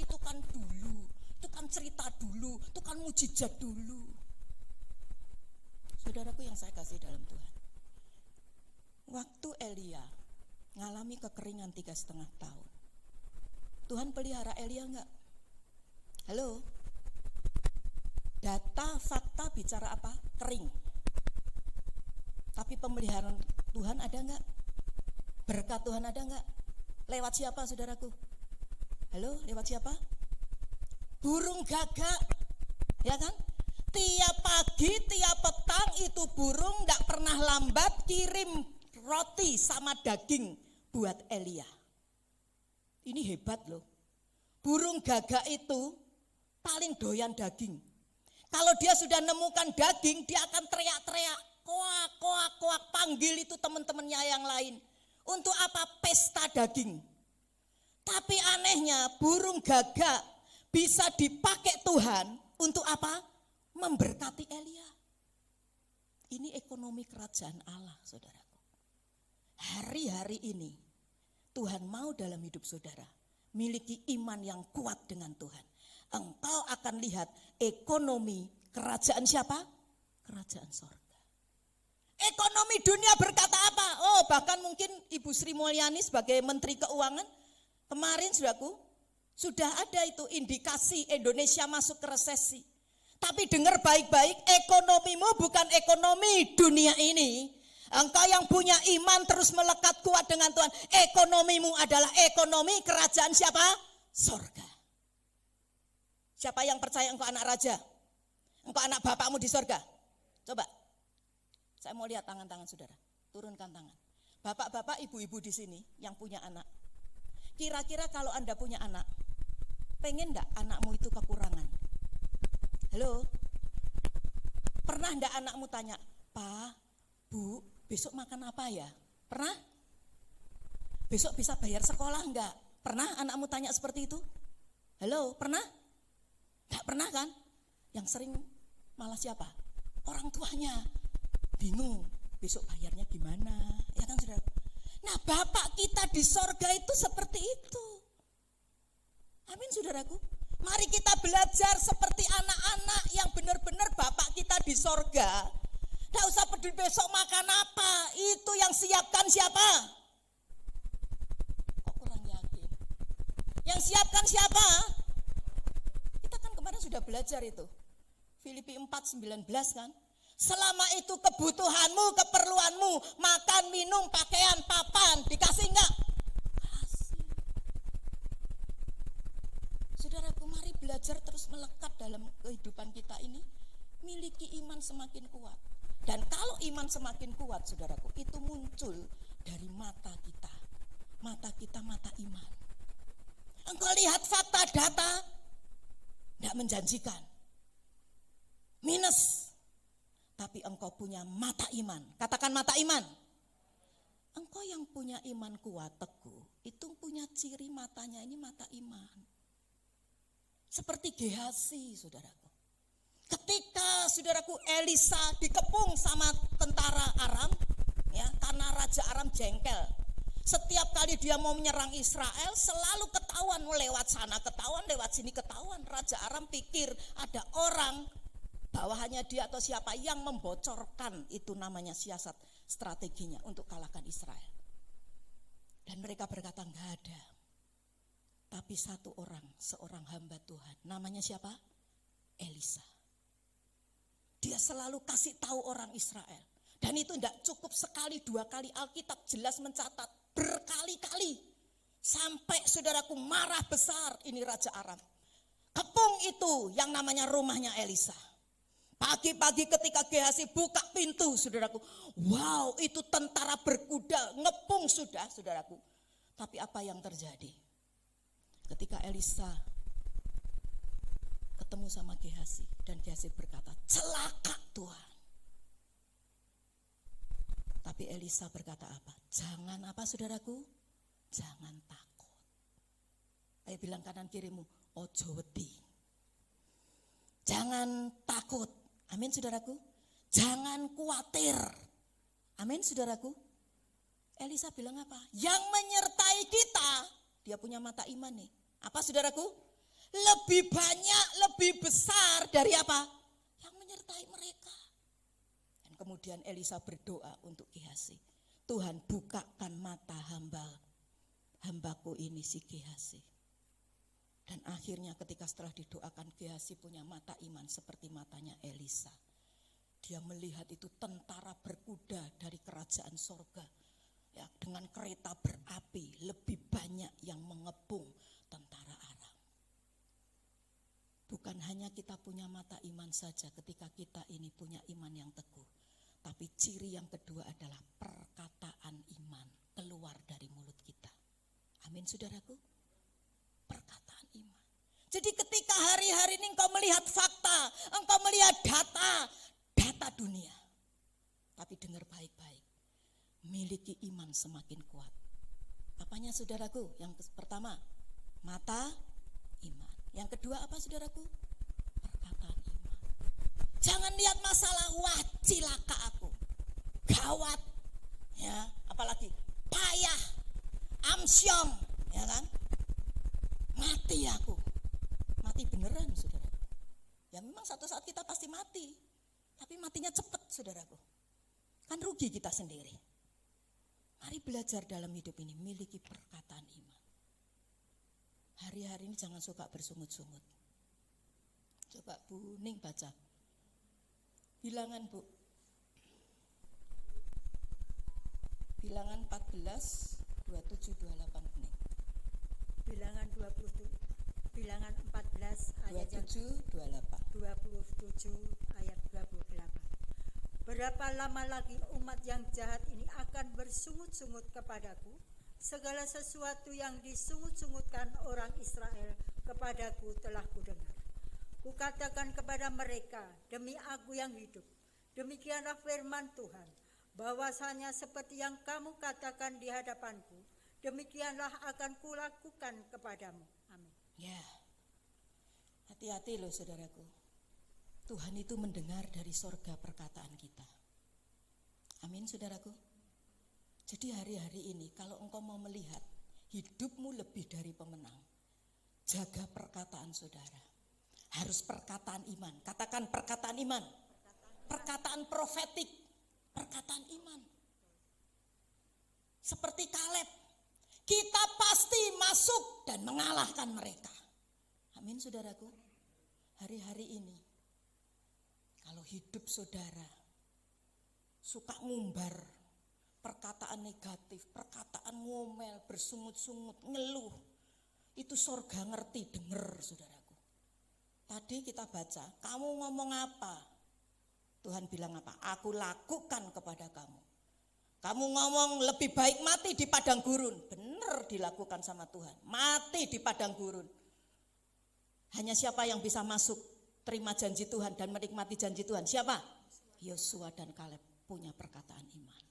Itu kan dulu. Itu kan cerita dulu. Itu kan mujizat dulu. Saudaraku yang saya kasih dalam Tuhan. Waktu Elia ngalami kekeringan 3,5 tahun. Tuhan pelihara Elia enggak? Halo? Data, fakta bicara apa? Kering. Tapi pemeliharaan Tuhan ada enggak? Berkat Tuhan ada enggak? Lewat siapa saudaraku? Halo, lewat siapa? Burung gagak, ya kan? Tiap pagi, tiap petang itu burung enggak pernah lambat kirim roti sama daging buat Elia. Ini hebat loh. Burung gagak itu paling doyan daging. Kalau dia sudah nemukan daging, dia akan teriak-teriak. Koak, koak, koak, panggil itu teman-temannya yang lain. Untuk apa? Pesta daging. Tapi anehnya burung gagak bisa dipakai Tuhan untuk apa? Memberkati Elia. Ini ekonomi kerajaan Allah, saudaraku. Hari-hari ini Tuhan mau dalam hidup saudara miliki iman yang kuat dengan Tuhan. Engkau akan lihat ekonomi kerajaan siapa? Kerajaan sorga. Ekonomi dunia berkata apa? Oh, bahkan mungkin Ibu Sri Mulyani sebagai Menteri Keuangan kemarin saudaraku sudah ada itu indikasi Indonesia masuk ke resesi. Tapi dengar baik-baik, ekonomimu bukan ekonomi dunia ini. Engkau yang punya iman terus melekat kuat dengan Tuhan. Ekonomimu adalah ekonomi kerajaan siapa? Sorga. Siapa yang percaya engkau anak raja? Engkau anak bapakmu di sorga? Coba, saya mau lihat tangan-tangan saudara. Turunkan tangan. Bapak-bapak, ibu-ibu di sini yang punya anak. Kira-kira kalau Anda punya anak, pengen enggak anakmu itu kekurangan? Halo? Pernah enggak anakmu tanya, Pak, Bu, besok makan apa ya? Pernah? Besok bisa bayar sekolah enggak? Pernah anakmu tanya seperti itu? Halo, pernah? Enggak pernah kan? Yang sering malah siapa? Orang tuanya. Bingung, besok bayarnya gimana? Ya kan saudara? Nah, Bapak kita di sorga itu seperti itu. Amin saudaraku. Mari kita belajar seperti anak-anak yang benar-benar Bapak kita di sorga. Tidak usah peduli besok makan apa. Itu yang siapkan siapa? Kok kurang yakin? Yang siapkan siapa? Kita kan kemarin sudah belajar itu. Filipi 4:19 kan. Selama itu kebutuhanmu, keperluanmu, makan, minum, pakaian, papan, dikasih enggak? Kasih. Saudaraku, mari belajar terus melekat dalam kehidupan kita ini. Miliki iman semakin kuat. Dan kalau iman semakin kuat, saudaraku, itu muncul dari mata kita. Mata kita, mata iman. Engkau lihat fakta, data, tidak menjanjikan. Minus. Tapi engkau punya mata iman. Katakan mata iman. Engkau yang punya iman kuat, teguh, itu punya ciri matanya ini mata iman. Seperti Gehazi, saudaraku. Ketika saudaraku Elisa dikepung sama tentara Aram, ya, karena Raja Aram jengkel. Setiap kali dia mau menyerang Israel, selalu ketahuan lewat sana, ketahuan lewat sini, ketahuan. Raja Aram pikir ada orang bawahannya dia atau siapa yang membocorkan, itu namanya siasat strateginya untuk kalahkan Israel. Dan mereka berkata enggak ada. Tapi satu orang, seorang hamba Tuhan, namanya siapa? Elisa. Dia selalu kasih tahu orang Israel. Dan itu tidak cukup sekali, dua kali. Alkitab jelas mencatat berkali-kali. Sampai saudaraku marah besar ini Raja Aram. Kepung itu yang namanya rumahnya Elisa. Pagi-pagi ketika Gehazi buka pintu, saudaraku, wow, itu tentara berkuda ngepung sudah, saudaraku. Tapi apa yang terjadi? Ketika Elisa ketemu sama Gehazi dan Gehazi berkata, celaka Tuhan. Tapi Elisa berkata apa? Jangan apa, saudaraku? Jangan takut. Ayo bilang kanan kirimu, ojo wedi. Jangan takut. Amin saudaraku. Jangan khawatir. Amin saudaraku. Elisa bilang apa? Yang menyertai kita. Dia punya mata iman nih. Apa saudaraku? Lebih banyak, lebih besar dari apa? Yang menyertai mereka. Dan kemudian Elisa berdoa untuk Gehazi. Tuhan bukakan mata hambaku ini si Gehazi. Dan akhirnya ketika setelah didoakan, Gehazi punya mata iman seperti matanya Elisa. Dia melihat itu tentara berkuda dari kerajaan sorga. Ya, dengan kereta berapi lebih banyak yang mengepung tentara Aram. Bukan hanya kita punya mata iman saja ketika kita ini punya iman yang teguh. Tapi ciri yang kedua adalah perkataan iman keluar dari mulut kita. Amin saudaraku. Perkataan iman. Jadi ketika hari-hari ini engkau melihat fakta, engkau melihat data dunia. Tapi dengar baik-baik, miliki iman semakin kuat. Apanya saudaraku? Yang pertama, mata iman. Yang kedua apa saudaraku? Perkataan iman. Jangan lihat masalah, wah cilaka aku, gawat, ya, apalagi payah, amsyong, ya kan? Mati aku. Mati beneran saudara. Ya memang satu saat kita pasti mati. Tapi matinya cepat saudaraku. Kan rugi kita sendiri. Mari belajar dalam hidup ini miliki perkataan iman. Hari-hari ini jangan suka bersungut-sungut. Coba Bu Ning baca. Bilangan Bu. Bilangan 14, 27, 28 Ning.
Bilangan Bilangan 14 ayat yang 27 ayat 28. Berapa lama lagi umat yang jahat ini akan bersungut-sungut kepadaku? Segala sesuatu yang disungut-sungutkan orang Israel kepadaku telah kudengar. Kukatakan kepada mereka, demi aku yang hidup, demikianlah firman Tuhan, bahwasanya seperti yang kamu katakan di hadapanku, demikianlah akan kulakukan kepadamu. Amin.
Ya, hati-hati loh saudaraku. Tuhan itu mendengar dari sorga perkataan kita. Amin saudaraku. Jadi hari-hari ini kalau engkau mau melihat hidupmu lebih dari pemenang, jaga perkataan saudara. Harus perkataan iman. Katakan perkataan iman. Perkataan profetik. Perkataan iman. Seperti Kaleb. Kita pasti masuk dan mengalahkan mereka. Amin saudaraku. Hari-hari ini kalau hidup saudara suka ngumbar perkataan negatif, perkataan ngomel, bersungut-sungut, ngeluh, itu sorga ngerti, denger saudaraku. Tadi kita baca, kamu ngomong apa? Tuhan bilang apa? Aku lakukan kepada kamu. Kamu ngomong lebih baik mati di padang gurun. Benar dilakukan sama Tuhan. Mati di padang gurun. Hanya siapa yang bisa masuk, terima janji Tuhan dan menikmati janji Tuhan? Siapa? Yosua dan Kaleb punya perkataan iman.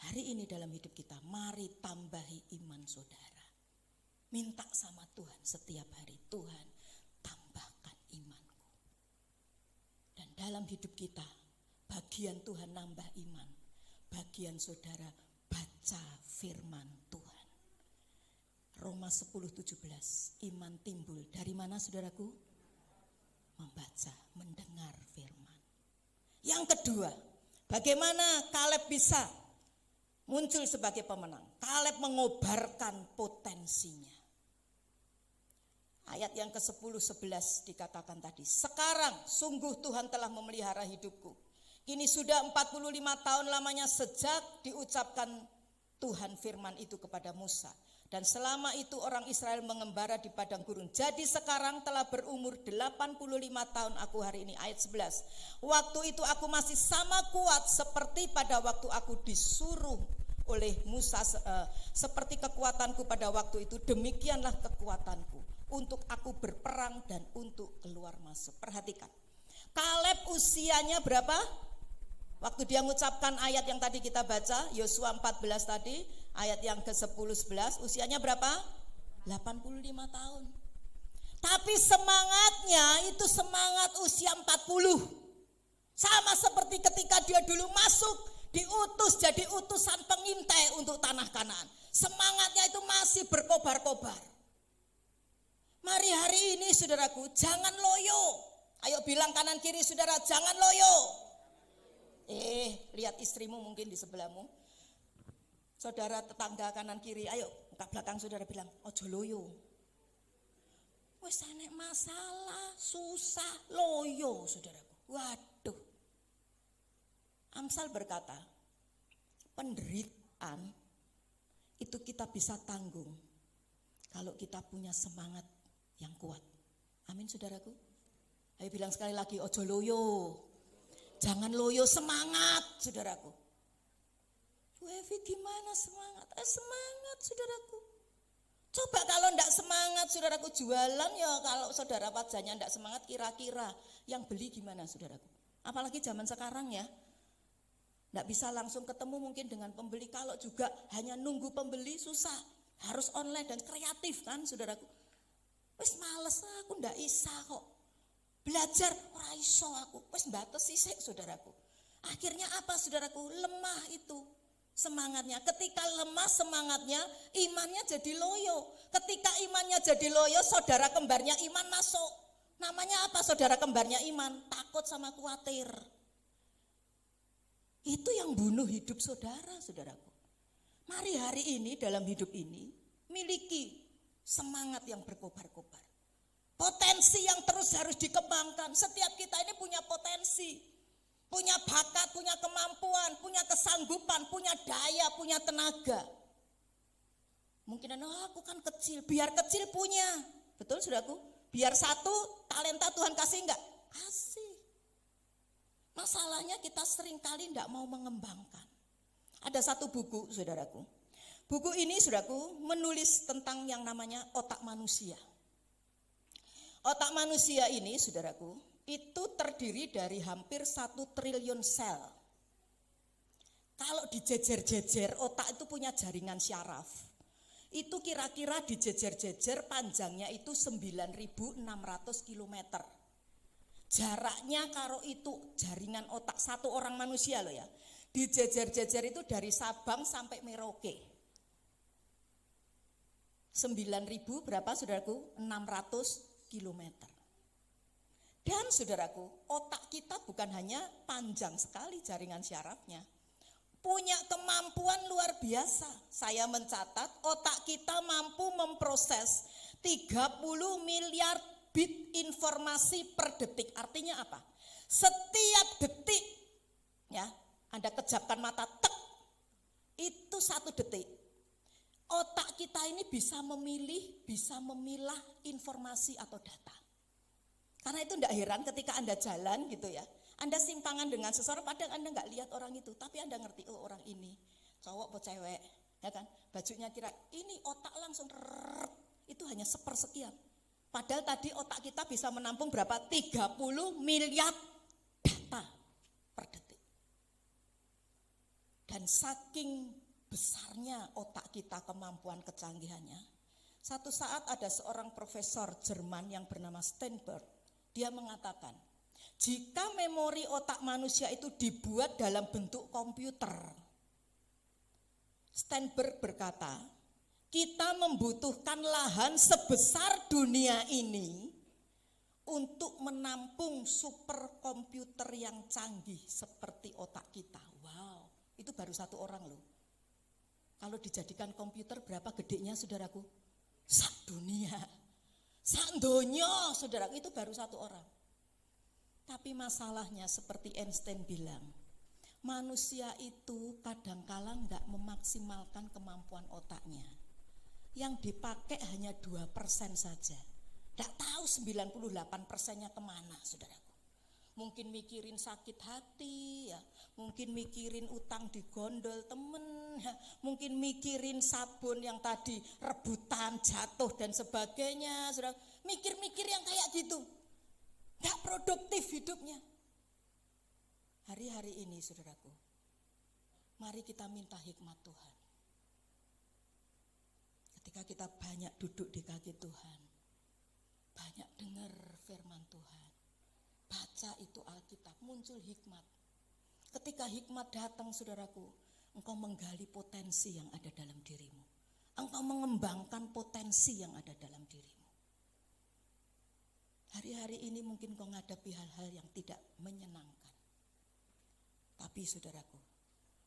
Hari ini dalam hidup kita, mari tambahi iman saudara. Minta sama Tuhan setiap hari, Tuhan tambahkan imanku. Dan dalam hidup kita, bagian Tuhan nambah iman. Bagian saudara baca firman Tuhan. Roma 10:17, iman timbul dari mana saudaraku? Membaca, mendengar firman. Yang kedua, bagaimana Kaleb bisa muncul sebagai pemenang? Kaleb mengobarkan potensinya. Ayat yang ke-10-11 dikatakan tadi, sekarang sungguh Tuhan telah memelihara hidupku. Kini sudah 45 tahun lamanya sejak diucapkan Tuhan firman itu kepada Musa. Dan selama itu orang Israel mengembara di padang gurun. Jadi sekarang telah berumur 85 tahun aku hari ini. Ayat 11. Waktu itu aku masih sama kuat seperti pada waktu aku disuruh oleh Musa. Seperti kekuatanku pada waktu itu, demikianlah kekuatanku untuk aku berperang dan untuk keluar masuk. Perhatikan. Kaleb usianya berapa? Waktu dia mengucapkan ayat yang tadi kita baca, Yosua 14 tadi, ayat yang ke-10-11, usianya berapa? 85 tahun. Tapi semangatnya itu semangat usia 40. Sama seperti ketika dia dulu masuk, diutus jadi utusan pengintai untuk tanah Kanaan. Semangatnya itu masih berkobar-kobar. Mari hari ini saudaraku, jangan loyo. Ayo bilang kanan kiri saudara, jangan loyo. Lihat istrimu mungkin di sebelahmu. Saudara tetangga kanan kiri, ayo ke belakang saudara bilang, ojo loyo. Wes enek masalah, susah, loyo saudaraku. Waduh. Amsal berkata, penderitaan itu kita bisa tanggung kalau kita punya semangat yang kuat. Amin saudaraku. Ayo bilang sekali lagi, ojo loyo. Jangan loyo, semangat saudaraku. Bu Evi gimana semangat? Semangat saudaraku. Coba kalau enggak semangat saudaraku jualan ya, kalau saudara wajahnya enggak semangat kira-kira yang beli gimana saudaraku? Apalagi zaman sekarang ya. Enggak bisa langsung ketemu mungkin dengan pembeli. Kalau juga hanya nunggu pembeli susah. Harus online dan kreatif kan saudaraku. Wes males aku enggak bisa kok. Belajar ora iso aku, wis mbates sisik saudaraku. Akhirnya apa saudaraku? Lemah itu semangatnya. Ketika lemah semangatnya, imannya jadi loyo. Ketika imannya jadi loyo, saudara kembarnya iman masuk. Namanya apa saudara kembarnya iman? Takut sama khawatir. Itu yang bunuh hidup saudara, saudaraku. Mari hari ini dalam hidup ini miliki semangat yang berkobar-kobar. Potensi yang terus harus dikembangkan. Setiap kita ini punya potensi, punya bakat, punya kemampuan, punya kesanggupan, punya daya, punya tenaga. Mungkin aku kan kecil, biar kecil punya. Betul saudaraku? Biar satu talenta Tuhan kasih enggak? Kasih. Masalahnya kita seringkali enggak mau mengembangkan. Ada satu buku saudaraku. Buku ini saudaraku menulis tentang yang namanya otak manusia. Otak manusia ini saudaraku itu terdiri dari hampir 1 triliun sel. Kalau dijejer-jejer, otak itu punya jaringan syaraf. Itu kira-kira dijejer-jejer panjangnya itu 9.600 km. Jaraknya kalau itu jaringan otak satu orang manusia loh ya. Dijejer-jejer itu dari Sabang sampai Merauke. 9.000 berapa saudaraku? 600 km. Dan saudaraku, otak kita bukan hanya panjang sekali jaringan syarafnya. Punya kemampuan luar biasa. Saya mencatat otak kita mampu memproses 30 miliar bit informasi per detik. Artinya apa? Setiap detik, ya, Anda kejapkan mata, tek, itu 1 detik. Otak kita ini bisa memilih, bisa memilah informasi atau data. Karena itu tidak heran ketika Anda jalan gitu ya. Anda simpangan dengan seseorang, padahal Anda nggak lihat orang itu, tapi Anda ngerti, oh orang ini cowok atau cewek, ya kan? Bajunya kira ini, otak langsung itu hanya sepersekian. Padahal tadi otak kita bisa menampung berapa? 30 miliar data per detik. Dan saking besarnya otak kita, kemampuan kecanggihannya. Satu saat ada seorang profesor Jerman yang bernama Steinberg. Dia mengatakan, jika memori otak manusia itu dibuat dalam bentuk komputer, Steinberg berkata, kita membutuhkan lahan sebesar dunia ini untuk menampung superkomputer yang canggih seperti otak kita. Wow, itu baru 1 orang loh. Kalau dijadikan komputer berapa gedenya saudaraku? Sak dunia, sak donya saudaraku, itu baru 1 orang. Tapi masalahnya seperti Einstein bilang, manusia itu kadangkala enggak memaksimalkan kemampuan otaknya. Yang dipakai hanya 2% saja. Enggak tahu 98%-nya kemana saudaraku. Mungkin mikirin sakit hati ya, mungkin mikirin utang di gondol temen ya, mungkin mikirin sabun yang tadi rebutan jatuh dan sebagainya saudara. Mikir-mikir yang kayak gitu. Gak produktif hidupnya. Hari-hari ini saudaraku, mari kita minta hikmat Tuhan. Ketika kita banyak duduk di kaki Tuhan, banyak dengar firman Tuhan, baca itu Alkitab, muncul hikmat. Ketika hikmat datang saudaraku, engkau menggali potensi yang ada dalam dirimu. Engkau mengembangkan potensi yang ada dalam dirimu. Hari-hari ini mungkin kau menghadapi hal-hal yang tidak menyenangkan. Tapi saudaraku,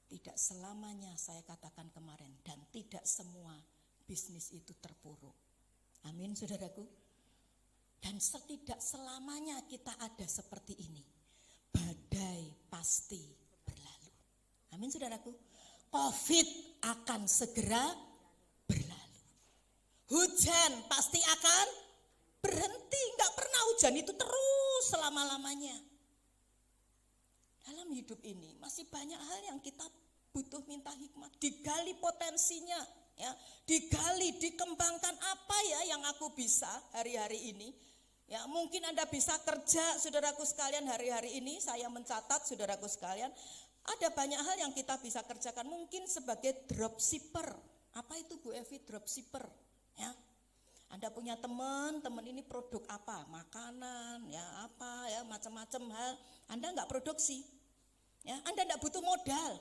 tidak selamanya saya katakan kemarin, dan tidak semua bisnis itu terpuruk. Amin saudaraku. Dan tidak selamanya kita ada seperti ini. Badai pasti berlalu. Amin saudaraku. Covid akan segera berlalu. Hujan pasti akan berhenti, enggak pernah hujan itu terus selama-lamanya. Dalam hidup ini masih banyak hal yang kita butuh minta hikmat, digali potensinya, ya, digali, dikembangkan apa ya yang aku bisa hari-hari ini. Ya, mungkin Anda bisa kerja, saudaraku sekalian, hari-hari ini saya mencatat saudaraku sekalian, ada banyak hal yang kita bisa kerjakan, mungkin sebagai dropshipper. Apa itu Bu Evi dropshipper? Ya. Anda punya teman ini produk apa? Makanan, ya apa, ya macam-macam hal. Anda enggak produksi. Ya, Anda enggak butuh modal.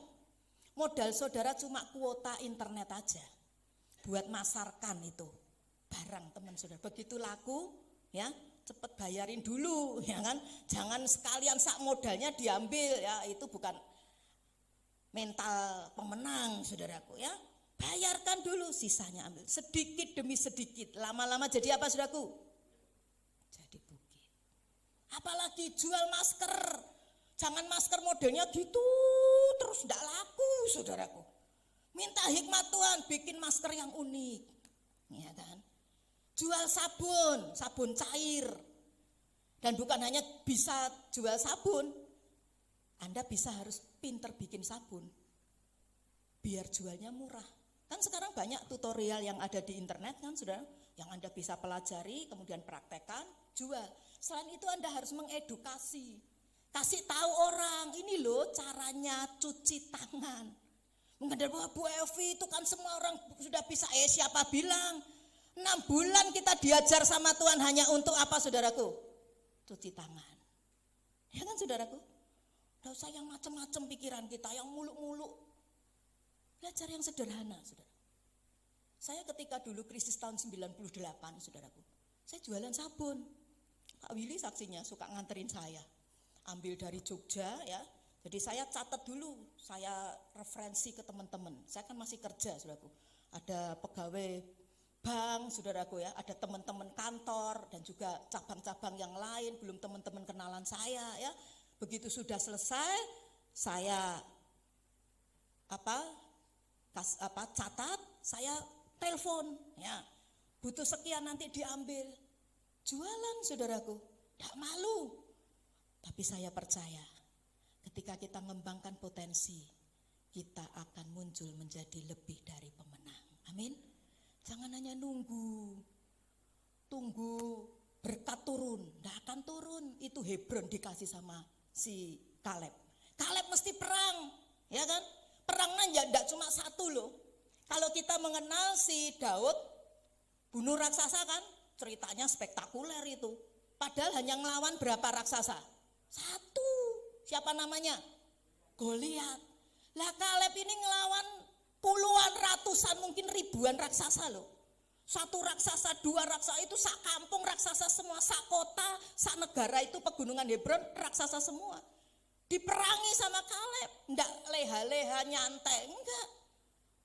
Modal saudara cuma kuota internet aja. Buat masarkan itu barang teman saudara. Begitu laku, ya, cepet bayarin dulu, ya kan? Jangan sekalian sak modalnya diambil, ya, itu bukan mental pemenang saudaraku, ya. Bayarkan dulu, sisanya ambil. Sedikit demi sedikit. Lama-lama jadi apa saudaraku? Jadi bukit. Apalagi jual masker. Jangan masker modelnya gitu terus tidak laku saudaraku. Minta hikmat Tuhan, bikin masker yang unik. Ya kan? Jual sabun cair. Dan bukan hanya bisa jual sabun, Anda bisa harus pinter bikin sabun. Biar jualnya murah. Kan sekarang banyak tutorial yang ada di internet kan saudara, yang Anda bisa pelajari, kemudian praktekkan, jual. Selain itu Anda harus mengedukasi. Kasih tahu orang, ini loh caranya cuci tangan. Mungkin Bu Evi itu kan semua orang sudah bisa, siapa bilang? 6 bulan kita diajar sama Tuhan hanya untuk apa saudaraku? Cuci tangan. Ya kan saudaraku? Tidak usah yang macam-macam pikiran kita, yang muluk-muluk. Belajar yang sederhana saudara. Saya ketika dulu krisis tahun 98 saudaraku, saya jualan sabun. Pak Willy saksinya suka nganterin saya. Ambil dari Jogja ya. Jadi saya catat dulu, saya referensi ke teman-teman. Saya kan masih kerja saudaraku. Ada pegawai bank saudaraku ya, ada teman-teman kantor dan juga cabang-cabang yang lain, belum teman-teman kenalan saya ya. Begitu sudah selesai, saya catat, saya telepon ya. Butuh sekian nanti diambil. Jualan saudaraku, tidak malu. Tapi saya percaya ketika kita mengembangkan potensi, kita akan muncul menjadi lebih dari pemenang. Amin. Jangan hanya tunggu berkat turun, tidak akan turun. Itu Hebron dikasih sama si Kaleb. Kaleb mesti perang, ya kan? Perangnya tidak cuma satu loh. Kalau kita mengenal si Daud, bunuh raksasa kan, ceritanya spektakuler itu. Padahal hanya ngelawan berapa raksasa? 1. Siapa namanya? Goliat. Lah Kaleb ini ngelawan puluhan, ratusan, mungkin ribuan raksasa loh. 1 raksasa, 2 raksasa itu sak kampung raksasa semua, sak kota, sak negara itu pegunungan Hebron raksasa semua. Diperangi sama Kaleb, enggak leha-leha nyantai, enggak.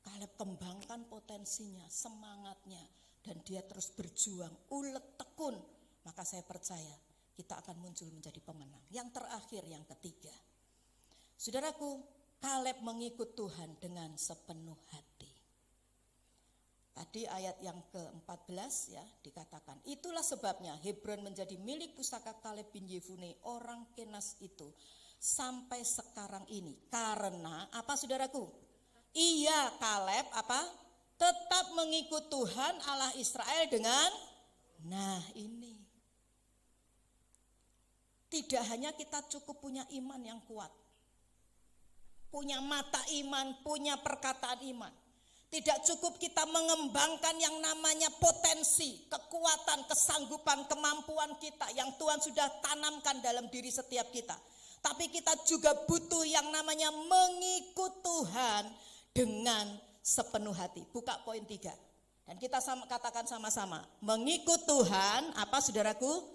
Kaleb kembangkan potensinya, semangatnya, dan dia terus berjuang, ulet tekun. Maka saya percaya kita akan muncul menjadi pemenang. Yang terakhir, yang ketiga. Saudaraku, Kaleb mengikut Tuhan dengan sepenuh hati. Tadi ayat yang ke-14 ya dikatakan, itulah sebabnya Hebron menjadi milik pusaka Kaleb bin Yefune orang Kenas itu sampai sekarang ini. Karena apa saudaraku? Ia Kaleb tetap mengikut Tuhan Allah Israel dengan ini. Tidak hanya kita cukup punya iman yang kuat, punya mata iman, punya perkataan iman. Tidak cukup kita mengembangkan yang namanya potensi, kekuatan, kesanggupan, kemampuan kita yang Tuhan sudah tanamkan dalam diri setiap kita. Tapi kita juga butuh yang namanya mengikut Tuhan dengan sepenuh hati. Buka poin 3. Dan kita katakan sama-sama, mengikut Tuhan, apa saudaraku?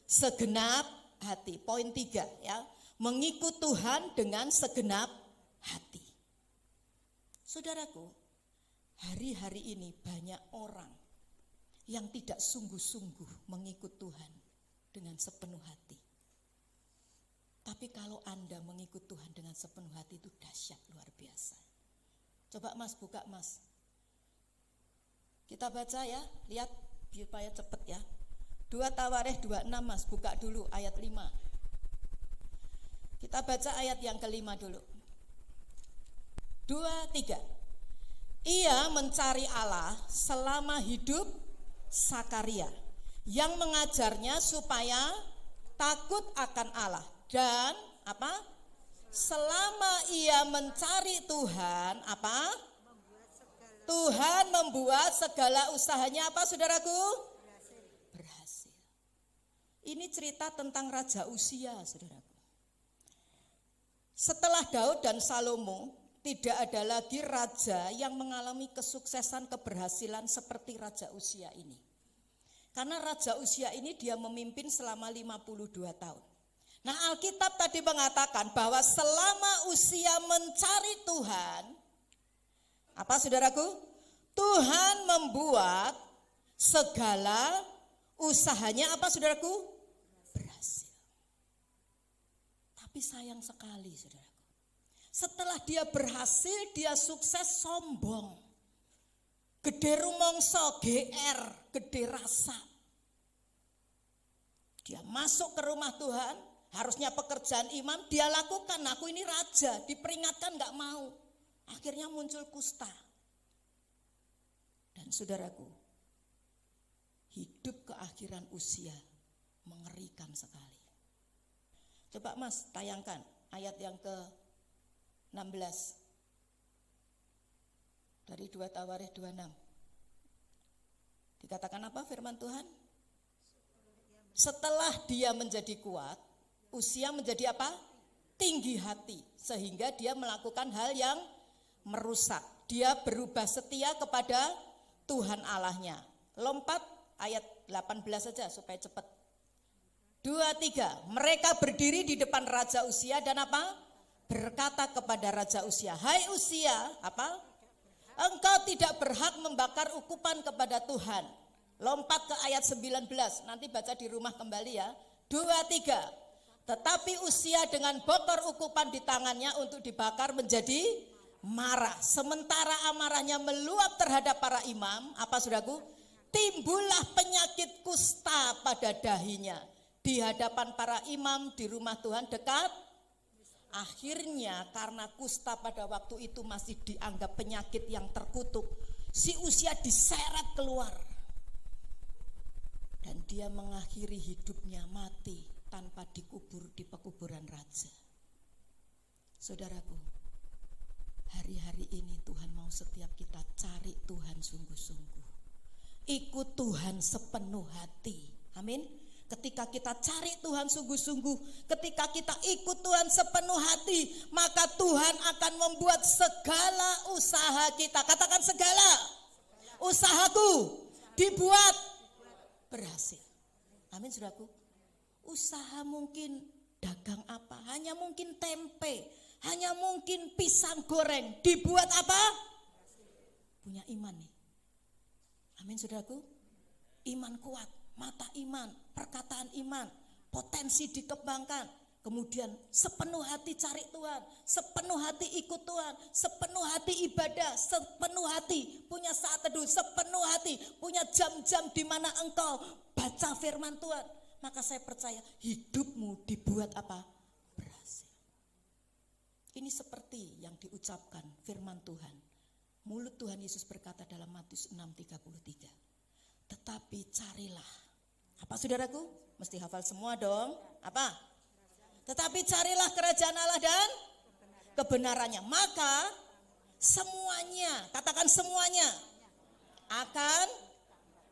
Segenap hati. Poin 3 ya. Mengikut Tuhan dengan segenap hati. Saudaraku, hari-hari ini banyak orang yang tidak sungguh-sungguh mengikut Tuhan dengan sepenuh hati. Tapi kalau Anda mengikut Tuhan dengan sepenuh hati itu dahsyat luar biasa. Coba Mas buka Mas. Kita baca ya, lihat supaya cepet ya. 2 Tawarikh 26 Mas, buka dulu ayat 5. Kita baca ayat yang ke-5 dulu. 2, 3. Ia mencari Allah selama hidup Sakaria, yang mengajarnya supaya takut akan Allah. Dan apa? Selama ia mencari Tuhan, apa? Tuhan membuat segala usahanya apa saudaraku? Berhasil. Ini cerita tentang Raja Uzia saudaraku. Setelah Daud dan Salomo, tidak ada lagi raja yang mengalami kesuksesan keberhasilan seperti Raja Uzia ini. Karena Raja Uzia ini dia memimpin selama 52 tahun. Nah Alkitab tadi mengatakan bahwa selama Uzia mencari Tuhan, apa saudaraku? Tuhan membuat segala usahanya apa saudaraku? Berhasil. Tapi sayang sekali saudaraku. Setelah dia berhasil, dia sukses sombong. gede rumangsa, GR, gede rasa. Dia masuk ke rumah Tuhan, harusnya pekerjaan imam, dia lakukan. Aku ini raja, diperingatkan gak mau. Akhirnya muncul kusta. Dan saudaraku, hidup keakhiran usia mengerikan sekali. Coba Mas tayangkan ayat yang ke-16. Dari 2 Tawarikh 26. Dikatakan apa firman Tuhan? Setelah dia menjadi kuat, usia menjadi apa? Tinggi hati. Sehingga dia melakukan hal yang merusak. Dia berubah setia kepada Tuhan Allahnya. Lompat ayat 18 saja supaya cepat. 2, 3. Mereka berdiri di depan Raja Usia dan apa? Berkata kepada Raja Usia, hai Usia, apa? Engkau tidak berhak membakar ukupan kepada Tuhan. Lompat ke ayat 19, nanti baca di rumah kembali ya. 2, 3. Tetapi Usia dengan bokor ukupan di tangannya untuk dibakar menjadi marah. Sementara amarahnya meluap terhadap para imam, apa saudaraku? Timbullah penyakit kusta pada dahinya. Di hadapan para imam di rumah Tuhan dekat. Akhirnya karena kusta pada waktu itu masih dianggap penyakit yang terkutuk, si Usia diseret keluar. Dan dia mengakhiri hidupnya mati tanpa dikubur di pekuburan raja. Saudaraku, hari-hari ini Tuhan mau setiap kita cari Tuhan sungguh-sungguh. Ikut Tuhan sepenuh hati. Amin. Ketika kita cari Tuhan sungguh-sungguh, ketika kita ikut Tuhan sepenuh hati, maka Tuhan akan membuat segala usaha kita, katakan segala usahaku dibuat berhasil. Amin saudaraku. Usaha mungkin dagang apa, hanya mungkin tempe, hanya mungkin pisang goreng, dibuat apa? Punya iman nih. Amin saudaraku. Iman kuat. Mata iman, perkataan iman, potensi dikembangkan. Kemudian sepenuh hati cari Tuhan, sepenuh hati ikut Tuhan, sepenuh hati ibadah, sepenuh hati punya saat teduh, sepenuh hati punya jam-jam di mana engkau baca firman Tuhan. Maka saya percaya hidupmu dibuat apa? Berhasil. Ini seperti yang diucapkan firman Tuhan. Mulut Tuhan Yesus berkata dalam Matius 6:33. Tetapi carilah. Apa saudaraku? Mesti hafal semua dong. Apa? Tetapi carilah kerajaan Allah dan kebenarannya. Maka semuanya, katakan semuanya, akan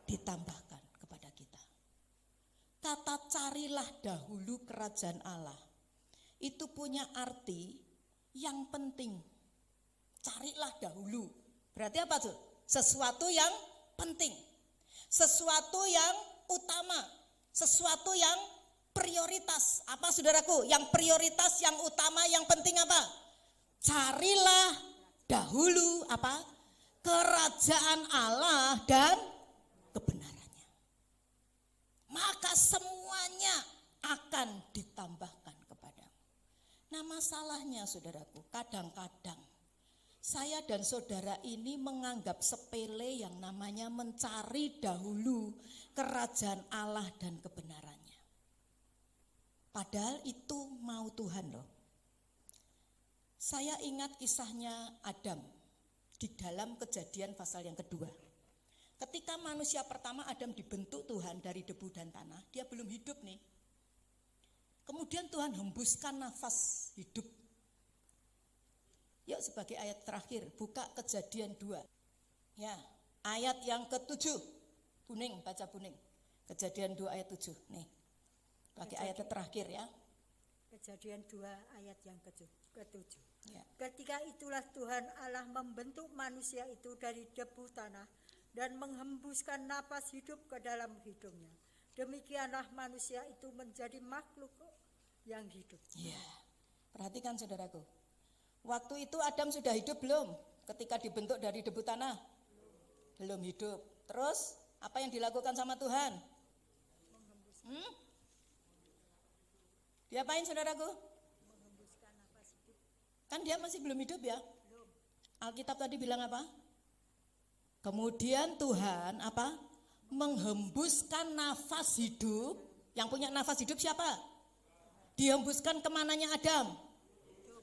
ditambahkan kepada kita. Kata carilah dahulu kerajaan Allah itu punya arti yang penting. Carilah dahulu. Berarti apa tuh? Sesuatu yang penting. Sesuatu yang utama, sesuatu yang prioritas. Apa saudaraku? Yang prioritas, yang utama, yang penting apa? Carilah dahulu apa? Kerajaan Allah dan kebenarannya. Maka semuanya akan ditambahkan kepadamu. Nah masalahnya saudaraku, kadang-kadang saya dan saudara ini menganggap sepele yang namanya mencari dahulu kerajaan Allah dan kebenarannya. Padahal itu mau Tuhan loh. Saya ingat kisahnya Adam di dalam Kejadian pasal yang kedua. Ketika manusia pertama Adam dibentuk Tuhan dari debu dan tanah, dia belum hidup nih. Kemudian Tuhan hembuskan nafas hidup. Yuk sebagai ayat terakhir, buka Kejadian 2. Ya, ayat yang ke-7. Kuning, baca kuning. Kejadian 2 ayat 7. Nih. Pakai ayat terakhir ya.
Kejadian 2 ayat yang ke-7.
Ya.
Ketika itulah Tuhan Allah membentuk manusia itu dari debu tanah dan menghembuskan napas hidup ke dalam hidungnya. Demikianlah manusia itu menjadi makhluk yang hidup.
Ya. Perhatikan saudaraku. Waktu itu Adam sudah hidup belum? Ketika dibentuk dari debu tanah? Belum hidup. Terus apa yang dilakukan sama Tuhan? Diapain saudaraku? Kan dia masih belum hidup ya? Alkitab tadi bilang apa? Kemudian Tuhan apa? Menghembuskan nafas hidup. Yang punya nafas hidup siapa? Dihembuskan kemananya Adam?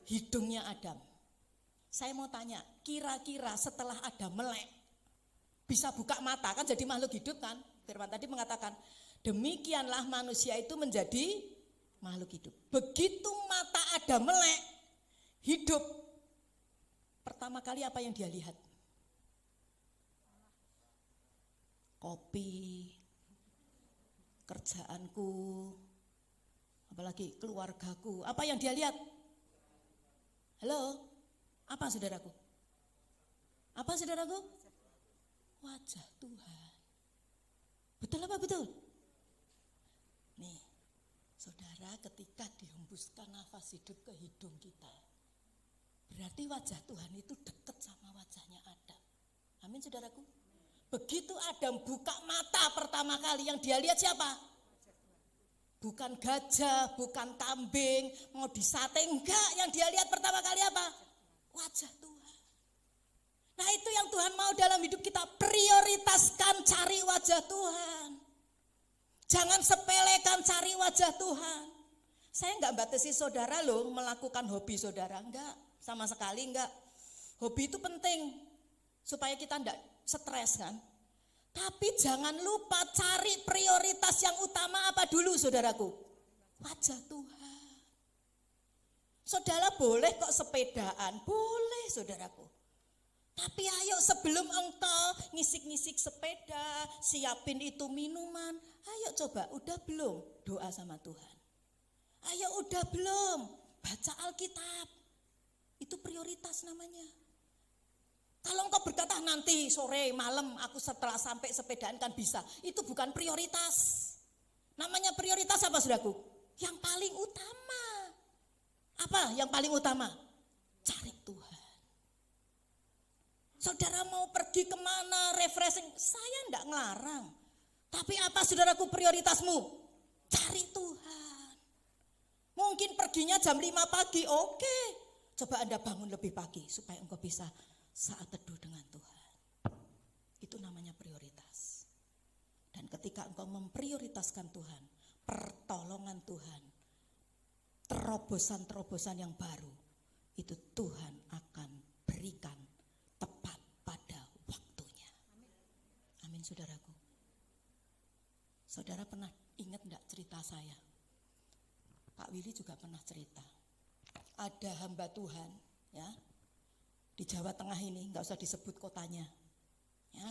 Hidungnya Adam. Saya mau tanya, kira-kira setelah Adam melek, bisa buka mata, kan jadi makhluk hidup kan? Firman tadi mengatakan, demikianlah manusia itu menjadi makhluk hidup. Begitu mata Adam melek, hidup, pertama kali apa yang dia lihat? Kopi, kerjaanku, apalagi keluargaku. Apa yang dia lihat? Halo, apa saudaraku? Apa saudaraku? Wajah Tuhan. Betul apa betul? Nih, saudara, ketika dihembuskan nafas hidup ke hidung kita, berarti wajah Tuhan itu dekat sama wajahnya Adam. Amin saudaraku. Begitu Adam buka mata pertama kali, yang dia lihat siapa? Bukan gajah, bukan kambing, mau disate, enggak. Yang dia lihat pertama kali apa? Wajah Tuhan. Nah itu yang Tuhan mau dalam hidup kita, prioritaskan cari wajah Tuhan. Jangan sepelekan cari wajah Tuhan. Saya enggak batasi saudara loh melakukan hobi saudara, enggak. Sama sekali enggak. Hobi itu penting supaya kita enggak stres kan. Tapi jangan lupa cari prioritas yang utama apa dulu saudaraku? Wajah Tuhan. Saudara boleh kok sepedaan, boleh saudaraku. Tapi ayo sebelum engkau ngisik-ngisik sepeda, siapin itu minuman, ayo coba udah belum doa sama Tuhan? Ayo udah belum baca Alkitab? Itu prioritas namanya. Kalau engkau berkata nanti sore malam aku setelah sampai sepedaan kan bisa, itu bukan prioritas. Namanya prioritas apa saudaraku? Yang paling utama. Apa yang paling utama? Cari Tuhan. Saudara mau pergi kemana, refreshing, saya enggak ngelarang. Tapi apa saudaraku prioritasmu? Cari Tuhan. Mungkin perginya jam 5 pagi, oke. Coba Anda bangun lebih pagi supaya engkau bisa saat teduh dengan Tuhan. Itu namanya prioritas. Dan ketika engkau memprioritaskan Tuhan, pertolongan Tuhan, terobosan-terobosan yang baru, itu Tuhan akan berikan tepat pada waktunya. Amin saudaraku. Saudara pernah ingat enggak cerita saya? Pak Willy juga pernah cerita. Ada hamba Tuhan ya, di Jawa Tengah ini, nggak usah disebut kotanya, ya,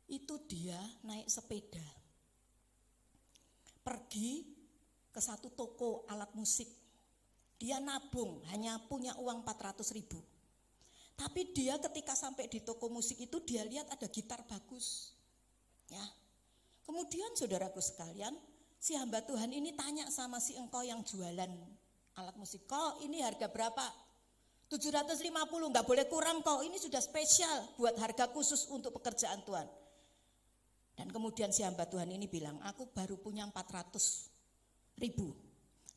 itu dia naik sepeda, pergi ke satu toko alat musik, dia nabung, hanya punya uang 400.000, tapi dia ketika sampai di toko musik itu dia lihat ada gitar bagus, ya, kemudian saudaraku sekalian, si hamba Tuhan ini tanya sama si engkau yang jualan alat musik, kok ini harga berapa? 750, nggak boleh kurang kok, ini sudah spesial buat harga khusus untuk pekerjaan Tuhan. Dan kemudian si hamba Tuhan ini bilang, aku baru punya 400.000,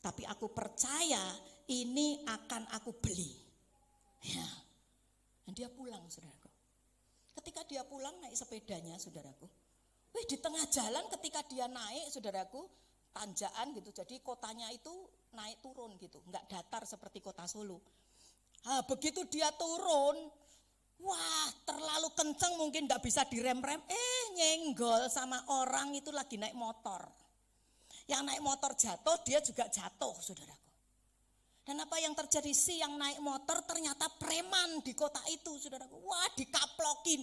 tapi aku percaya ini akan aku beli. Ya, dan dia pulang saudaraku. Ketika dia pulang naik sepedanya saudaraku, di tengah jalan ketika dia naik saudaraku, tanjakan gitu, jadi kotanya itu naik turun gitu, nggak datar seperti kota Solo. Nah, begitu dia turun, wah terlalu kenceng mungkin gak bisa direm-rem, nyenggol sama orang itu lagi naik motor. Yang naik motor jatuh, dia juga jatuh saudaraku. Dan apa yang terjadi sih, yang naik motor ternyata preman di kota itu saudaraku. Wah dikaplokin,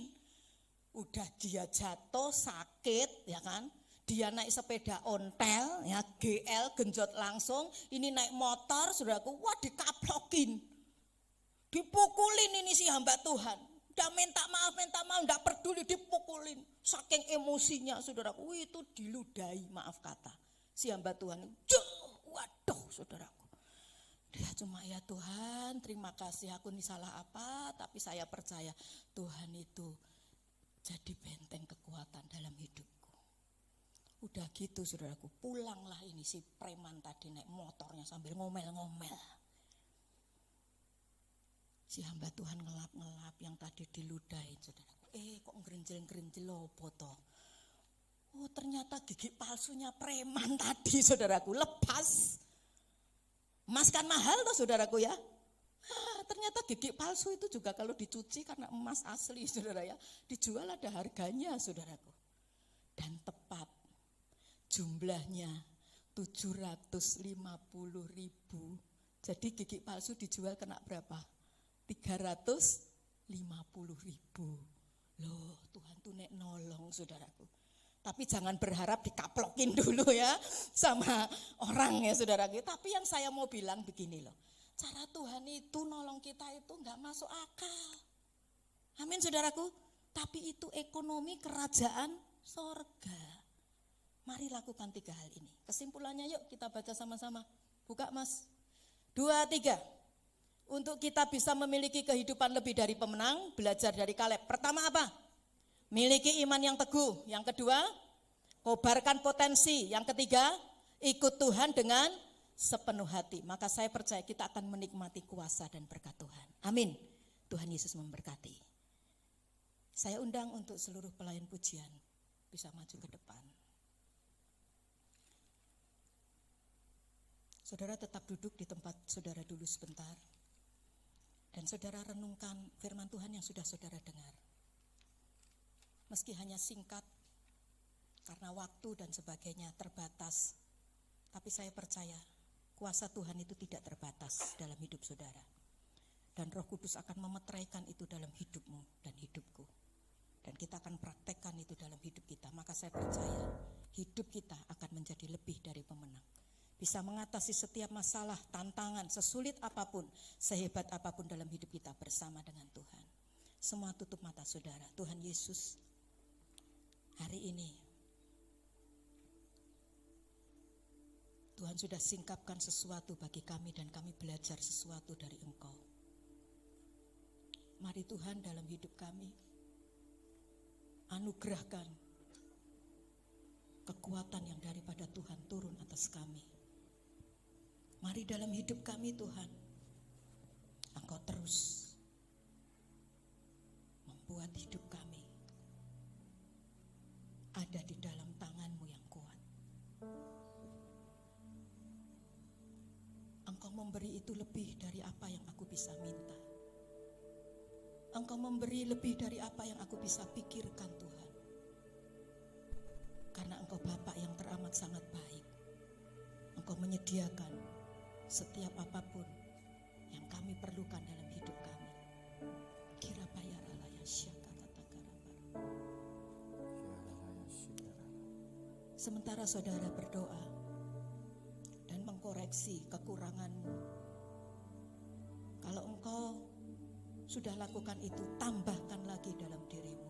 udah dia jatuh sakit ya kan. Dia naik sepeda ontel ya, GL genjot langsung, ini naik motor saudaraku, wah dikaplokin. Dipukulin ini si hamba Tuhan. Udah minta maaf, enggak peduli, dipukulin. Saking emosinya saudaraku, itu diludahi, maaf kata. Si hamba Tuhan, waduh saudaraku. Dia cuma, ya Tuhan terima kasih, aku ini salah apa, tapi saya percaya Tuhan itu jadi benteng kekuatan dalam hidupku. Udah gitu saudaraku, pulanglah ini si preman tadi naik motornya sambil ngomel-ngomel. Si hamba Tuhan ngelap-ngelap yang tadi diludahin saudaraku. Kok grenjel-grenjel apa toh? Oh, ternyata gigi palsunya preman tadi, saudaraku. Lepas. Emas kan mahal toh, saudaraku ya. Ternyata gigi palsu itu juga kalau dicuci karena emas asli, saudara ya, dijual ada harganya, saudaraku. Dan tepat jumlahnya 750.000. Jadi gigi palsu dijual kena berapa? 350.000. Loh, Tuhan tuh nek nolong, saudaraku. Tapi jangan berharap dikaplokin dulu ya sama orang ya, saudaraku. Tapi yang saya mau bilang begini loh. Cara Tuhan itu nolong kita itu enggak masuk akal. Amin, saudaraku. Tapi itu ekonomi kerajaan sorga. Mari lakukan 3 hal ini. Kesimpulannya yuk kita baca sama-sama. Buka Mas. 2, 3. Untuk kita bisa memiliki kehidupan lebih dari pemenang, belajar dari Kaleb. Pertama apa? Miliki iman yang teguh. Yang kedua, kobarkan potensi. Yang ketiga, ikut Tuhan dengan sepenuh hati. Maka saya percaya kita akan menikmati kuasa dan berkat Tuhan. Amin. Tuhan Yesus memberkati. Saya undang untuk seluruh pelayan pujian bisa maju ke depan. Saudara tetap duduk di tempat saudara dulu sebentar. Dan saudara renungkan firman Tuhan yang sudah saudara dengar. Meski hanya singkat, karena waktu dan sebagainya terbatas. Tapi saya percaya kuasa Tuhan itu tidak terbatas dalam hidup saudara. Dan Roh Kudus akan memeteraikan itu dalam hidupmu dan hidupku. Dan kita akan praktekkan itu dalam hidup kita. Maka saya percaya hidup kita akan menjadi lebih dari pemenang. Bisa mengatasi setiap masalah, tantangan, sesulit apapun, sehebat apapun dalam hidup kita bersama dengan Tuhan. Semua tutup mata saudara. Tuhan Yesus, hari ini Tuhan sudah singkapkan sesuatu bagi kami dan kami belajar sesuatu dari Engkau. Mari Tuhan dalam hidup kami anugerahkan kekuatan yang daripada Tuhan turun atas kami. Mari dalam hidup kami Tuhan, Engkau terus membuat hidup kami ada di dalam tangan-Mu yang kuat. Engkau memberi itu lebih dari apa yang aku bisa minta. Engkau memberi lebih dari apa yang aku bisa pikirkan Tuhan. Karena Engkau Bapa yang teramat sangat baik. Engkau menyediakan setiap apapun yang kami perlukan dalam hidup kami. Kira bayaralaya syakatatakarabar. Sementara saudara berdoa dan mengkoreksi kekuranganmu, kalau engkau sudah lakukan itu, tambahkan lagi dalam dirimu.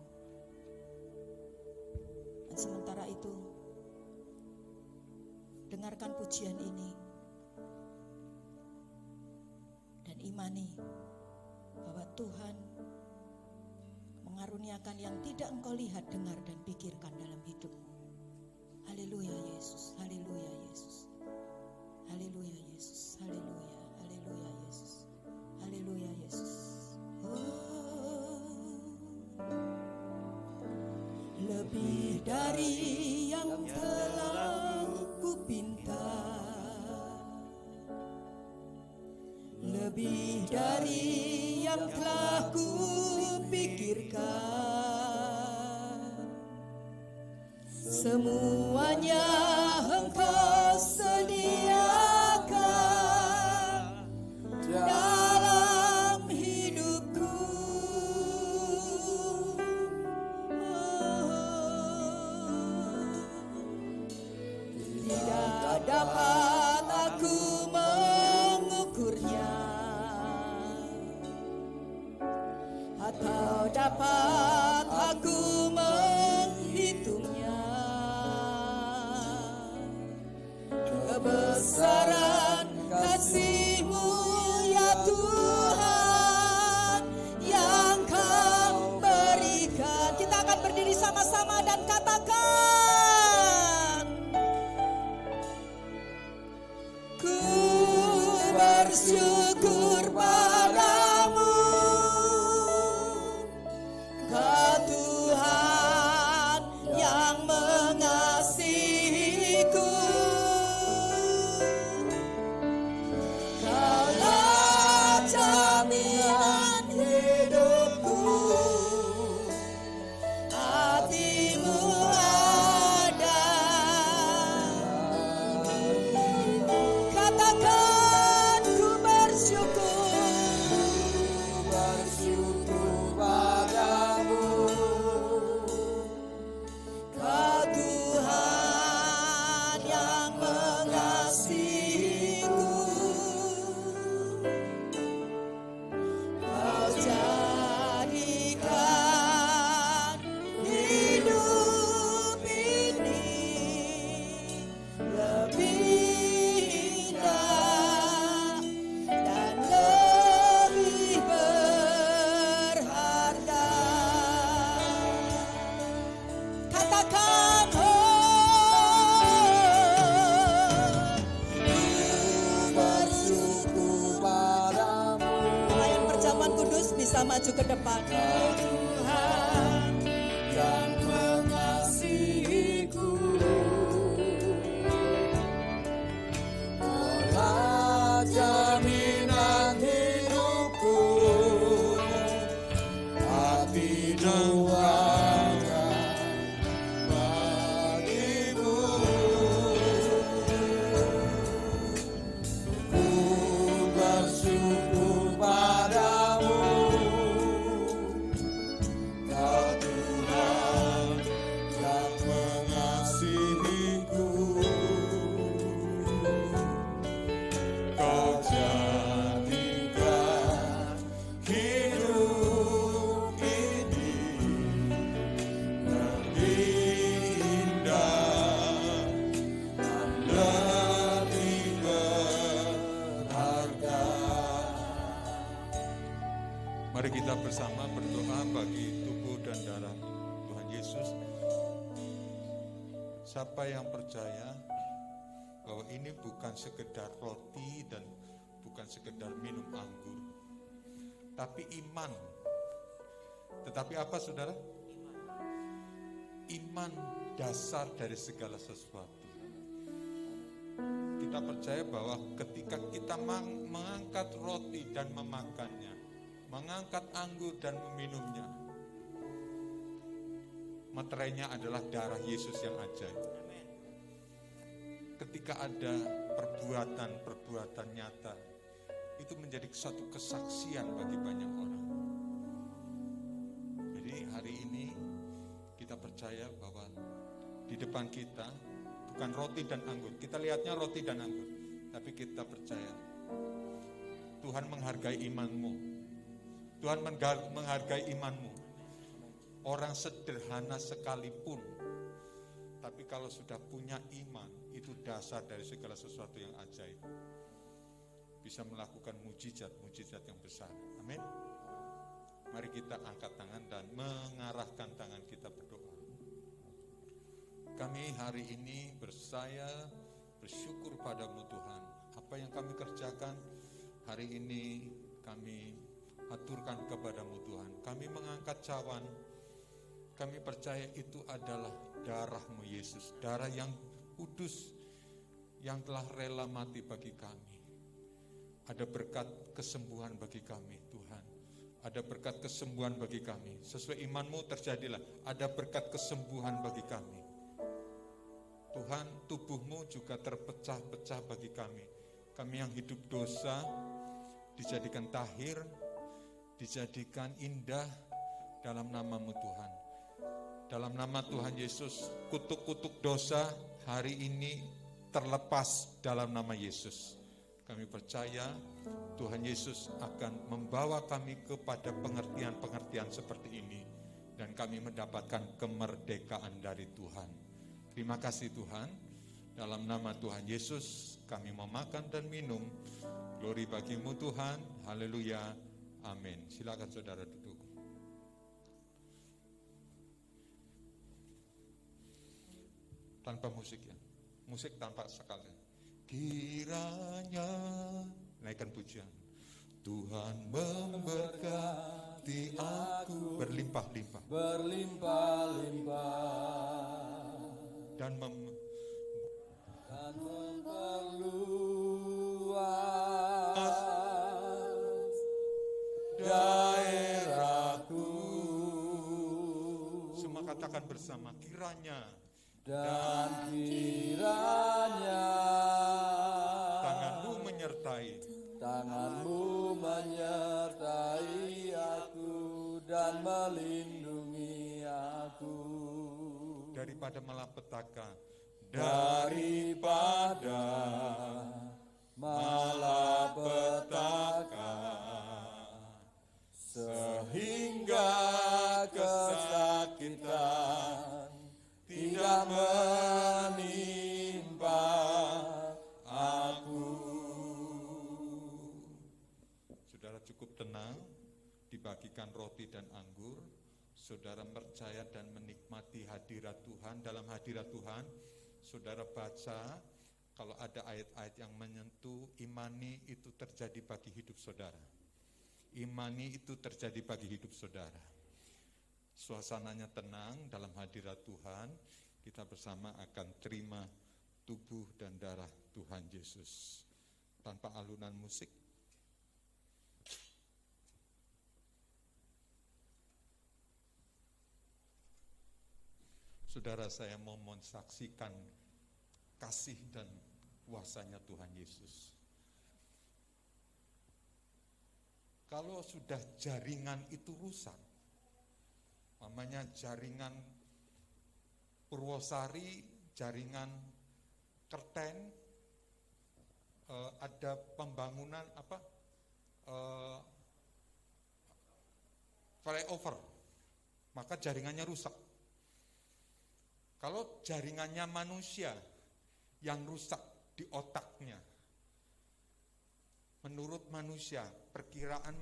Dan sementara itu, dengarkan pujian ini dan imani bahwa Tuhan mengaruniakan yang tidak engkau lihat, dengar dan pikirkan dalam hidupmu. Haleluya Yesus, haleluya Yesus, haleluya Yesus, haleluya, haleluya Yesus, haleluya Yesus. Lebih dari yang telah kupinta, lebih dari yang telah kupikirkan, semuanya Engkau sediakan dalam hidupku. Tidak dapat aku mengukurnya atau dapat aku menghitungnya. Kebesaran kasih-Mu ya Tuhan yang Kau berikan. Kita akan berdiri sama-sama dan katakan, ku bersyukur padamu, Kau Tuhan maju ke depan.
Tuhan yang mengasihiku, Kaulah jaminan hidupku, hati doakan bagimu. Ku bersyukur padamu, Kau Tuhan yang mengasihiku. Kau jadikan hidup ini lebih indah dan lebih berharga.
Mari kita bersama berdoa bagi tubuh dan darah Tuhan Yesus. Siapa yang percaya bahwa ini bukan sekedar roti dan bukan sekedar minum anggur, tapi iman. Tetapi apa saudara? Iman dasar dari segala sesuatu. Kita percaya bahwa ketika kita mengangkat roti dan memakannya, mengangkat anggur dan meminumnya, materainya adalah darah Yesus yang ajaib. Ketika ada perbuatan nyata, itu menjadi suatu kesaksian bagi banyak orang. Jadi hari ini kita percaya bahwa di depan kita bukan roti dan anggur. Kita lihatnya roti dan anggur, tapi kita percaya Tuhan menghargai imanmu. Tuhan menghargai imanmu. Orang sederhana sekalipun, tapi kalau sudah punya iman, itu dasar dari segala sesuatu yang ajaib. Bisa melakukan mujizat yang besar. Amin. Mari kita angkat tangan dan mengarahkan tangan kita berdoa. Kami hari ini bersyukur padamu Tuhan. Apa yang kami kerjakan hari ini kami aturkan kepadamu Tuhan. Kami mengangkat cawan. Kami percaya itu adalah darah-Mu Yesus, darah yang kudus yang telah rela mati bagi kami. Ada berkat kesembuhan bagi kami Tuhan. Ada berkat kesembuhan bagi kami. Sesuai iman-Mu terjadilah. Ada berkat kesembuhan bagi kami. Tuhan, tubuh-Mu juga terpecah-pecah bagi kami. Kami yang hidup dosa dijadikan tahir, dijadikan indah dalam nama-Mu Tuhan. Dalam nama Tuhan Yesus, kutuk-kutuk dosa hari ini terlepas dalam nama Yesus. Kami percaya Tuhan Yesus akan membawa kami kepada pengertian-pengertian seperti ini. Dan kami mendapatkan kemerdekaan dari Tuhan. Terima kasih Tuhan. Dalam nama Tuhan Yesus kami mau makan dan minum. Glory bagi-Mu Tuhan. Haleluya. Amin. Silakan saudara duduk. Tanpa musik ya. Musik tanpa sekali. Kiranya naikkan pujian. Tuhan memberkati aku berlimpah-limpah. Dan memperluas
daerahku.
Semua katakan bersama, kiranya
Dan kiranya
tangan-Mu
menyertai aku dan melindungi aku
daripada malapetaka,
daripada malapetaka, sehingga kesakitan tidak menimpa aku.
Saudara cukup tenang, dibagikan roti dan anggur. Saudara percaya dan menikmati hadirat Tuhan. Dalam hadirat Tuhan, saudara baca, kalau ada ayat-ayat yang menyentuh, imani itu terjadi bagi hidup saudara. imani itu terjadi bagi hidup saudara. Suasananya tenang dalam hadirat Tuhan, kita bersama akan terima tubuh dan darah Tuhan Yesus. Tanpa alunan musik, saudara, saya mau mensaksikan kasih dan kuasanya Tuhan Yesus. Kalau sudah jaringan itu rusak, namanya jaringan Purwosari, jaringan Kerten, ada pembangunan flyover, maka jaringannya rusak. Kalau jaringannya manusia yang rusak di otaknya, menurut manusia, perkiraan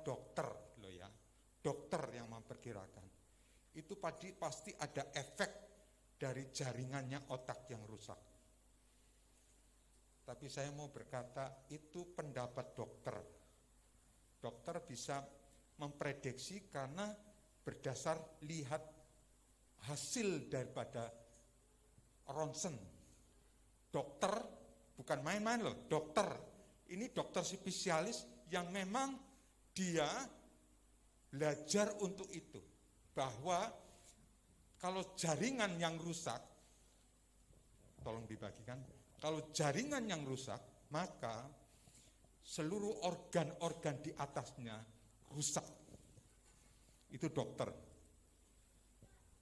dokter loh ya, dokter yang memperkirakan, itu pasti ada efek dari jaringannya otak yang rusak. Tapi saya mau berkata, itu pendapat dokter. Dokter bisa memprediksi karena berdasar lihat hasil daripada ronsen. Dokter bukan main-main loh, dokter. Ini dokter spesialis yang memang dia belajar untuk itu. Bahwa kalau jaringan yang rusak, tolong dibagikan, kalau jaringan yang rusak, maka seluruh organ-organ di atasnya rusak. Itu dokter.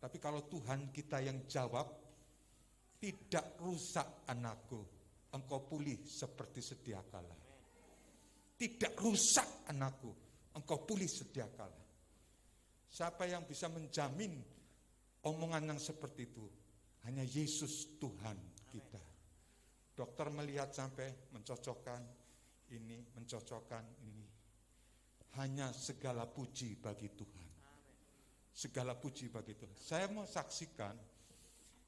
Tapi kalau Tuhan kita yang jawab, tidak rusak anakku, engkau pulih seperti sedia kala. Tidak rusak anakku, engkau pulih sedia kala. Siapa yang bisa menjamin omongan yang seperti itu? Hanya Yesus Tuhan kita. Dokter melihat sampai mencocokkan ini, mencocokkan ini. Hanya segala puji bagi Tuhan. Segala puji bagi Tuhan. Saya mau saksikan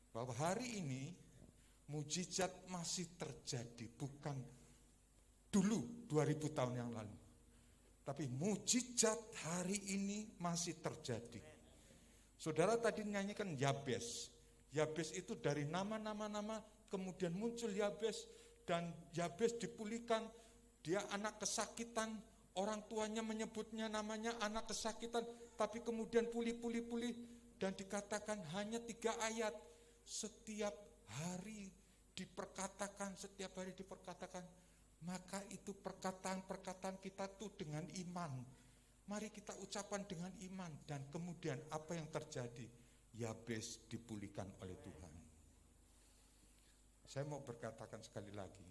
bahwa hari ini mujizat masih terjadi, bukan dulu 2000 tahun yang lalu. Tapi mujizat hari ini masih terjadi. Saudara tadi nyanyikan Yabes. Yabes itu dari nama-nama kemudian muncul Yabes, dan Yabes dipulihkan. Dia anak kesakitan, orang tuanya menyebutnya namanya anak kesakitan, tapi kemudian pulih, dan dikatakan hanya 3 ayat. Setiap hari diperkatakan, maka itu perkataan-perkataan kita tuh dengan iman. Mari kita ucapkan dengan iman, dan kemudian apa yang terjadi? Yabes dipulihkan oleh Tuhan. Saya mau berkatakan sekali lagi,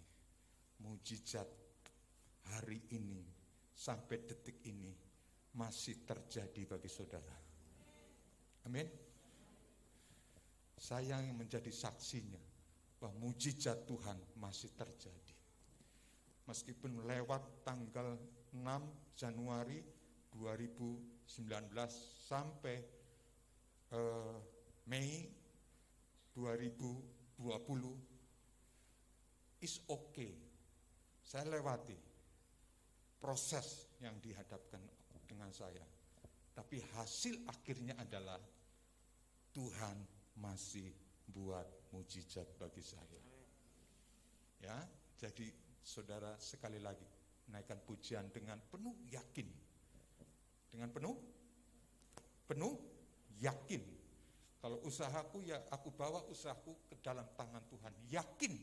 mujizat hari ini sampai detik ini masih terjadi bagi saudara. Amin. Saya yang menjadi saksinya bahwa mujizat Tuhan masih terjadi. Meskipun lewat tanggal 6 Januari 2019 sampai Mei 2020, is okay. Saya lewati proses yang dihadapkan dengan saya. Tapi hasil akhirnya adalah Tuhan masih buat mujizat bagi saya. Ya, jadi saudara sekali lagi naikkan pujian dengan penuh yakin. Dengan penuh yakin. Kalau usahaku, ya aku bawa usahaku ke dalam tangan Tuhan. Yakin.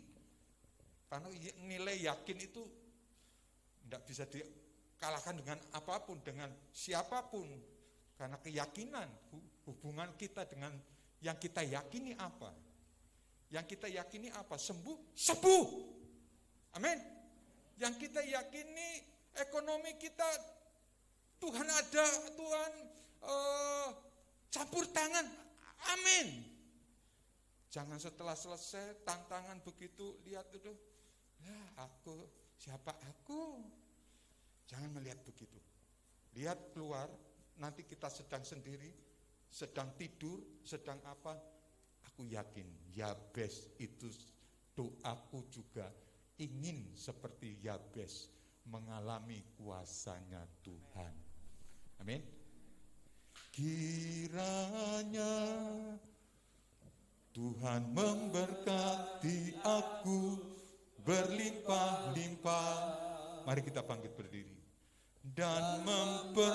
Karena nilai yakin itu tidak bisa dikalahkan dengan apapun, dengan siapapun. Karena keyakinan, hubungan kita dengan yang kita yakini apa? Yang kita yakini apa? Sembuh. Amin. Yang kita yakini ekonomi kita, Tuhan ada, Tuhan campur tangan. Amin. Jangan setelah selesai tantangan begitu, lihat itu, siapa aku? Jangan melihat begitu. Lihat keluar, nanti kita sedang sendiri, sedang tidur, sedang apa? Aku yakin Yabes itu, doaku juga ingin seperti Yabes, mengalami kuasanya Tuhan. Amin. Kiranya Tuhan memberkati aku berlimpah-limpah. Mari kita bangkit berdiri. Dan memperluas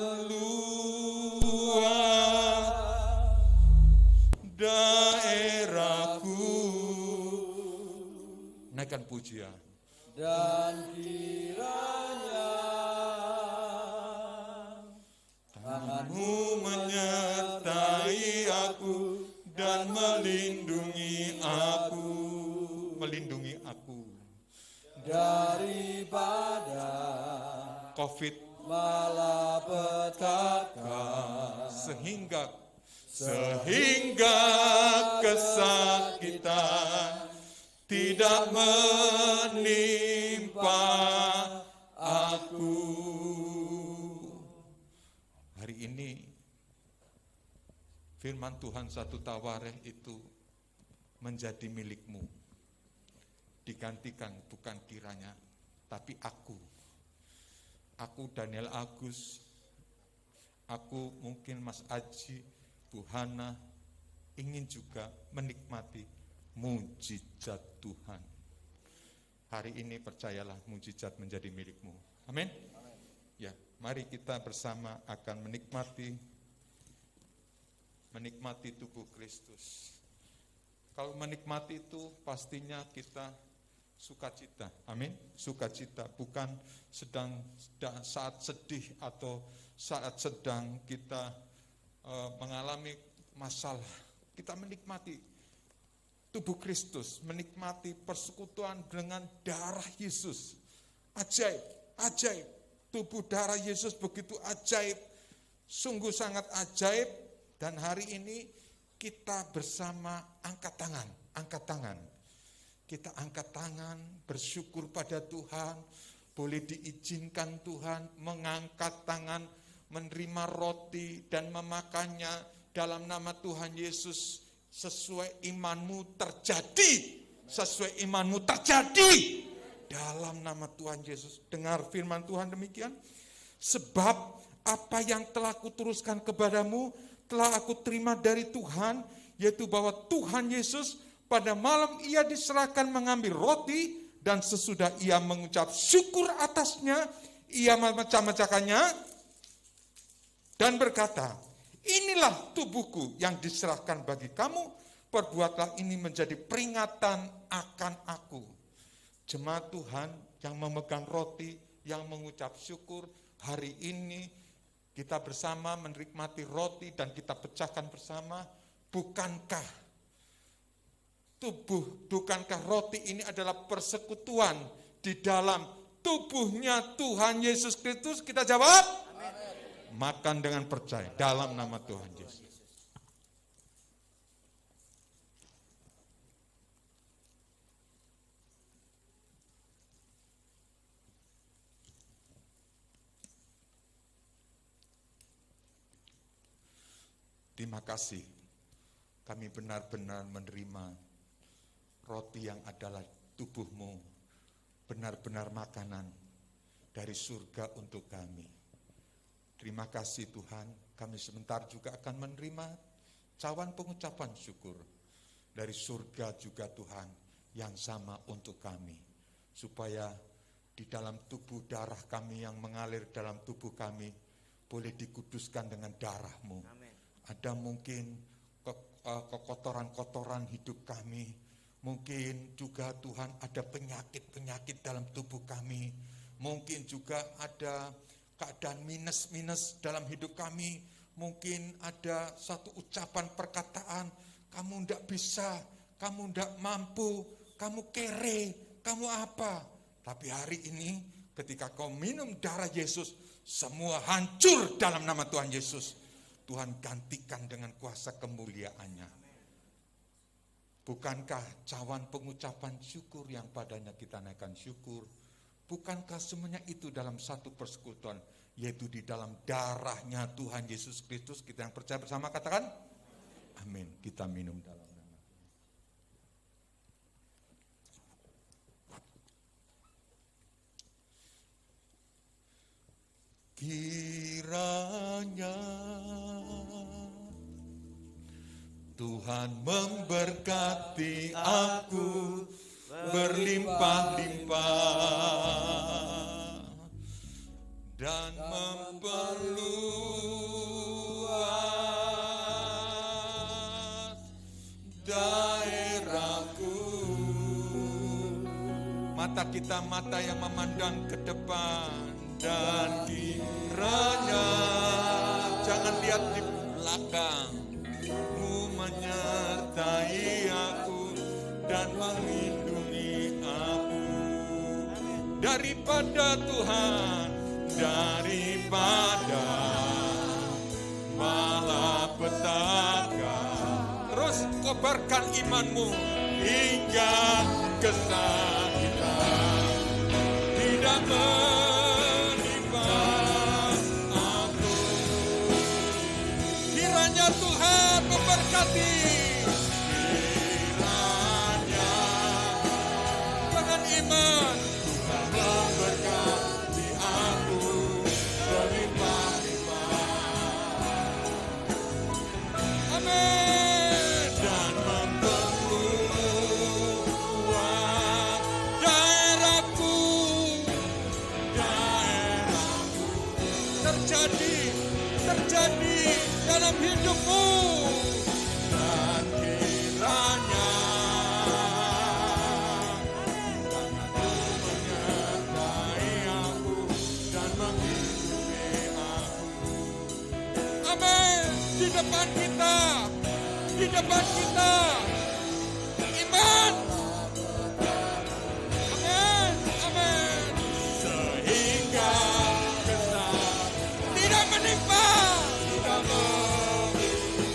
daerahku. Naikkan pujian.
Dan kiranya
Tanganmu menyertai aku dan melindungi aku. Melindungi aku
daripada
COVID
malapetaka,
sehingga kesakitan tidak menimpa aku. Hari ini firman Tuhan 1 Tawarikh itu menjadi milikmu. Digantikan bukan kiranya, tapi aku Daniel Agus, aku mungkin Mas Aji, Bu Hana, ingin juga menikmati mujizat Tuhan. Hari ini percayalah mujizat menjadi milikmu. Amin. Ya, mari kita bersama akan menikmati tubuh Kristus. Kalau menikmati itu pastinya kita sukacita. Amin. Sukacita, bukan saat sedih atau saat sedang kita mengalami masalah. Kita menikmati tubuh Kristus, menikmati persekutuan dengan darah Yesus. Ajaib, ajaib. Tubuh darah Yesus begitu ajaib, sungguh sangat ajaib. Dan hari ini kita bersama angkat tangan. Kita angkat tangan, bersyukur pada Tuhan, boleh diizinkan Tuhan mengangkat tangan, menerima roti dan memakannya dalam nama Tuhan Yesus. Sesuai imanmu terjadi, sesuai imanmu terjadi dalam nama Tuhan Yesus. Dengar firman Tuhan demikian, sebab apa yang telah kuteruskan kepadamu telah aku terima dari Tuhan, yaitu bahwa Tuhan Yesus pada malam ia diserahkan mengambil roti, dan sesudah ia mengucap syukur atasnya, ia memecah-mecahkannya dan berkata, inilah tubuhku yang diserahkan bagi kamu, perbuatlah ini menjadi peringatan akan aku. Jemaat Tuhan yang memegang roti, yang mengucap syukur, hari ini kita bersama menikmati roti dan kita pecahkan bersama. Bukankah roti ini adalah persekutuan di dalam tubuhnya Tuhan Yesus Kristus? Kita jawab, amin. Makan dengan percaya dalam nama Tuhan Yesus. Terima kasih, kami benar-benar menerima roti yang adalah tubuhmu, benar-benar makanan dari surga untuk kami. Terima kasih Tuhan, kami sebentar juga akan menerima cawan pengucapan syukur dari surga juga Tuhan yang sama untuk kami. Supaya di dalam tubuh darah kami yang mengalir dalam tubuh kami boleh dikuduskan dengan darah-Mu. Amin. Ada mungkin kekotoran-kotoran hidup kami. Mungkin juga Tuhan ada penyakit-penyakit dalam tubuh kami. Mungkin juga ada keadaan minus dalam hidup kami. Mungkin ada satu ucapan perkataan, kamu tidak bisa, kamu tidak mampu, kamu kere, kamu apa. Tapi hari ini ketika kau minum darah Yesus, semua hancur dalam nama Tuhan Yesus. Tuhan gantikan dengan kuasa kemuliaan-Nya. Bukankah cawan pengucapan syukur yang padanya kita naikkan syukur, bukankah semuanya itu dalam satu persekutuan, yaitu di dalam darahnya Tuhan Yesus Kristus? Kita yang percaya bersama katakan, amin. Kita minum dalam nama Tuhan. Kiranya Tuhan memberkati aku berlimpah-limpah dan memperluas daerahku. Mata kita mata yang memandang ke depan, dan kiranya jangan lihat di belakang-Mu menyertai aku dan melindungi aku daripada Tuhan, daripada malapetaka. Terus kobarkan imanmu hingga kesakitan tidak menimpa aku. Kiranya Tuhan memberkati. Kiranya dengan iman Tuhan memberkati aku berlimpah-limpah. Amin. Dan memperluas daerahku. Terjadi dalam hidupmu. Dan kiranya Tuhan menyertai aku dan melindungi aku. Amin. Di depan kita iman. Amin, amin. Sehingga tidak menimpa.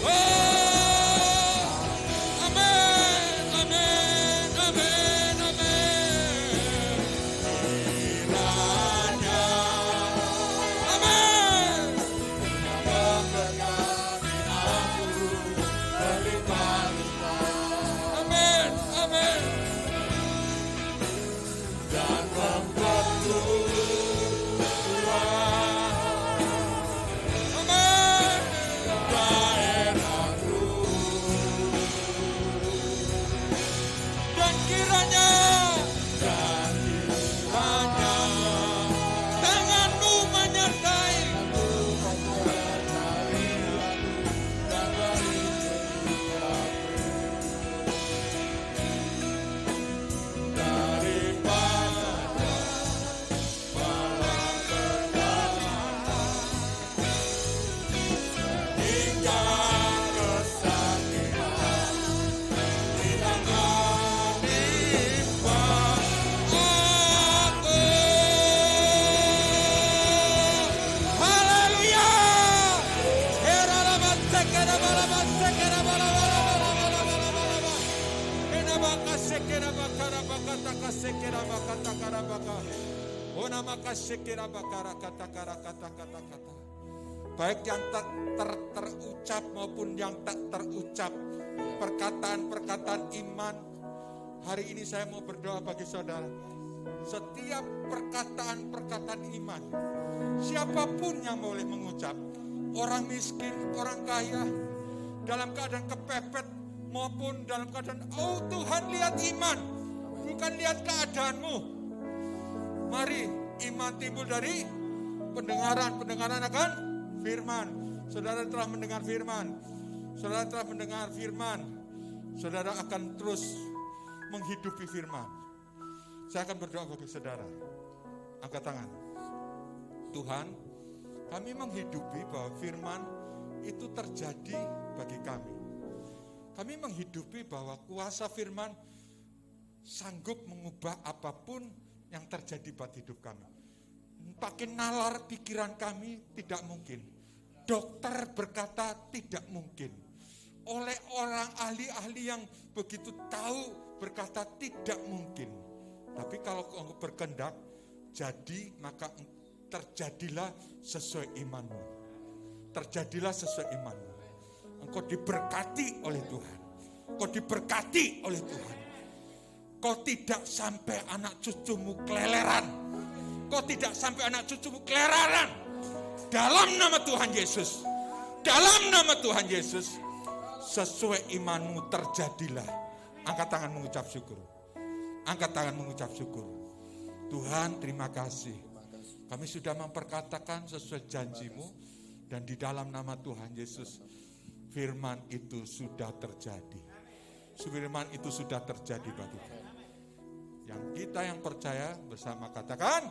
Oh, amin, amin, amin, amin. Kiranya, amin. Memberkati aku berlimpah-limpah. Amin, amin. Dan kiranya tangan-Mu menyertai daripada malapetaka hingga kesakitan tidak menimpa aku. Haleluya. Baik yang terucap maupun yang tak terucap, perkataan-perkataan iman. Hari ini saya mau berdoa bagi saudara. Setiap perkataan-perkataan iman, siapapun yang boleh mengucap, orang miskin, orang kaya, dalam keadaan kepepet maupun dalam keadaan, oh Tuhan lihat iman, bukan lihat keadaanmu. Mari iman timbul dari pendengaran akan firman. Saudara telah mendengar firman. Saudara akan terus menghidupi firman. Saya akan berdoa bagi saudara. Angkat tangan. Tuhan, kami menghidupi bahwa firman itu terjadi bagi kami. Kami menghidupi bahwa kuasa firman sanggup mengubah apapun yang terjadi pada hidup kami. Pakai nalar pikiran kami tidak mungkin. Dokter berkata tidak mungkin. Oleh orang ahli-ahli yang begitu tahu berkata tidak mungkin. Tapi kalau engkau berkehendak jadi, maka terjadilah sesuai imanmu. Terjadilah sesuai imanmu. Engkau diberkati oleh Tuhan. Engkau diberkati oleh Tuhan. Kau tidak sampai anak cucumu keleleran. Kau tidak sampai anak cucumu keleraran. Dalam nama Tuhan Yesus. Dalam nama Tuhan Yesus. Sesuai imanmu terjadilah. Angkat tangan mengucap syukur. Angkat tangan mengucap syukur. Tuhan, terima kasih. Kami sudah memperkatakan sesuai janjimu. Dan di dalam nama Tuhan Yesus, firman itu sudah terjadi. Firman itu sudah terjadi bagi kami. Yang kita yang percaya bersama katakan,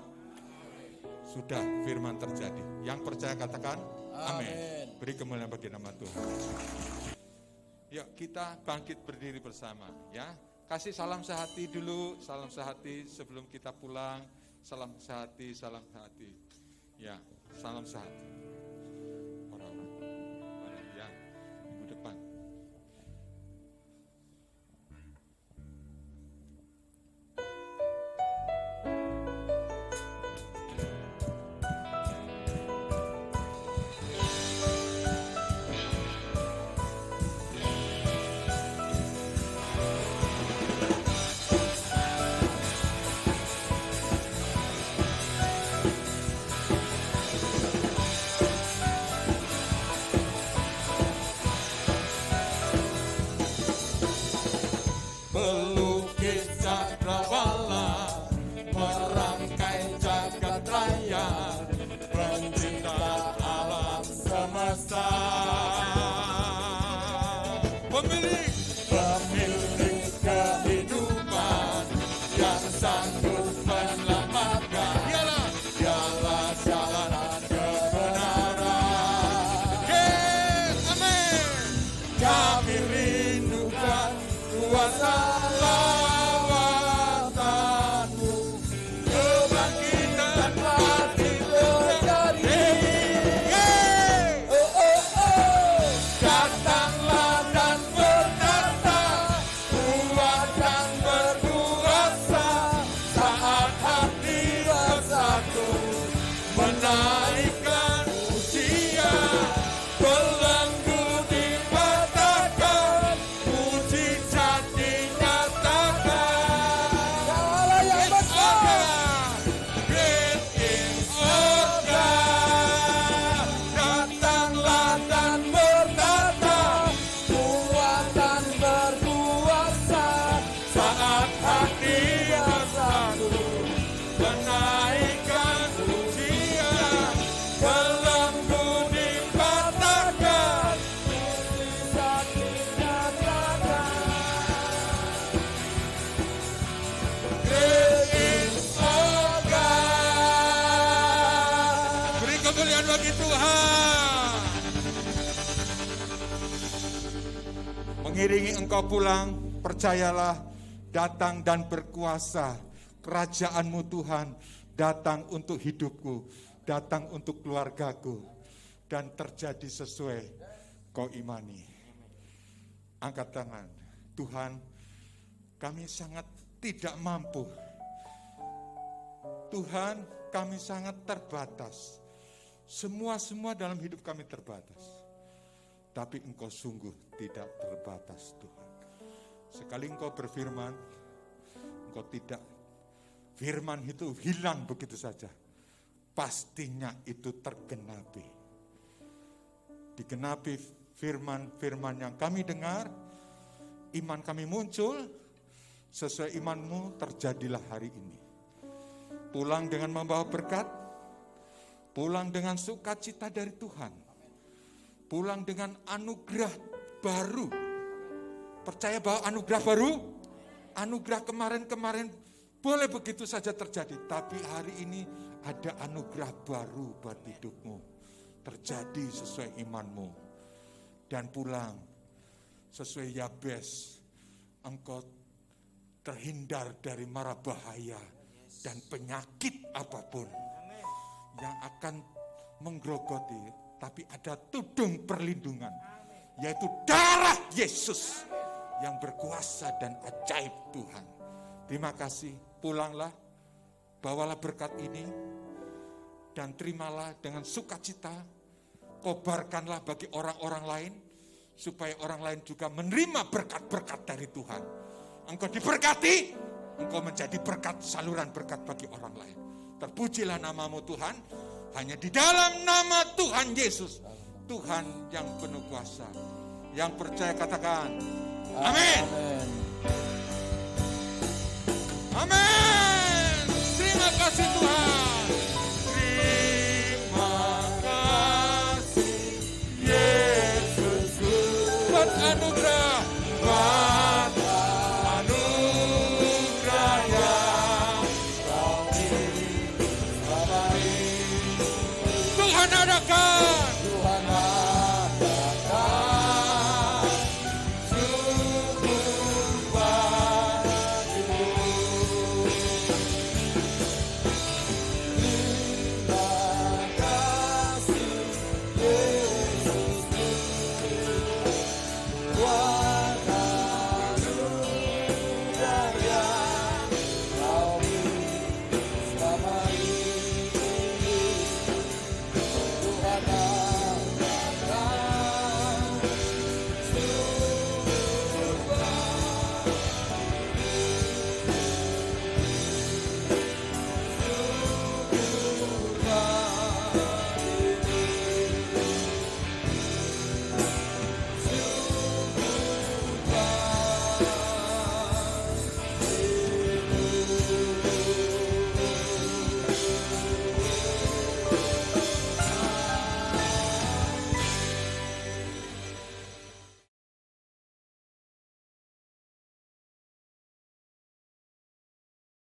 sudah firman terjadi. Yang percaya katakan, amin. Beri kemuliaan bagi nama Tuhan. Yuk kita bangkit berdiri bersama ya. Kasih salam sehati dulu, salam sehati sebelum kita pulang. Salam sehati, salam sehati. Ya, salam sehati. Orang-orang mana ya? Ibu depan. Pelukis cakrawala, merangkai jagat raya, pencipta alam semesta, pemilik kehidupan yang sanggup menyelamatkan. Dialah jalan kebenaran. Amin. Kami rindukan kuasa lawatanmu, kebangkitan pasti terjadi. Datanglah dan berkata, kuat dan berkuasa, saat hati bersatu, menaikkan ujian, belenggu dipatahkan, mujizat dinyatakan. Allah yang besar, great is our God. Datanglah dan berkata, kuat dan berkuasa, saat hati bersatu, menaikkan ujian, belenggu dipatahkan, mujizat dinyatakan. Great is our God. Beri kemuliaan bagi Tuhan. Mengiringi engkau pulang, percayalah, datang dan berkuasa. Kerajaanmu Tuhan datang untuk hidupku, datang untuk keluargaku, dan terjadi sesuai kau imani. Angkat tangan. Tuhan, kami sangat tidak mampu. Tuhan, kami sangat terbatas. Semua dalam hidup kami terbatas. Tapi engkau sungguh tidak terbatas Tuhan. Sekali engkau berfirman, engkau tidak, firman itu hilang begitu saja. Pastinya itu tergenapi. Digenapi firman-firman yang kami dengar, iman kami muncul, sesuai imanmu terjadilah hari ini. Pulang dengan membawa berkat, pulang dengan sukacita dari Tuhan, pulang dengan anugerah baru. Percaya bahwa anugerah baru, anugerah kemarin-kemarin boleh begitu saja terjadi, tapi hari ini ada anugerah baru buat hidupmu. Terjadi sesuai imanmu. Dan pulang sesuai Yabes, engkau terhindar dari mara bahaya dan penyakit apapun yang akan menggerogoti, tapi ada tudung perlindungan, yaitu darah Yesus yang berkuasa dan ajaib Tuhan. Terima kasih, pulanglah, bawalah berkat ini, dan terimalah dengan sukacita, kobarkanlah bagi orang-orang lain, supaya orang lain juga menerima berkat-berkat dari Tuhan. Engkau diberkati, engkau menjadi berkat, saluran berkat bagi orang lain. Terpujilah namamu Tuhan, Hanya di dalam nama Tuhan Yesus, Tuhan yang penuh kuasa. Yang percaya katakan amin.
Amin.
Amin. Terima kasih Tuhan. Terima kasih Yesus buat anugerah.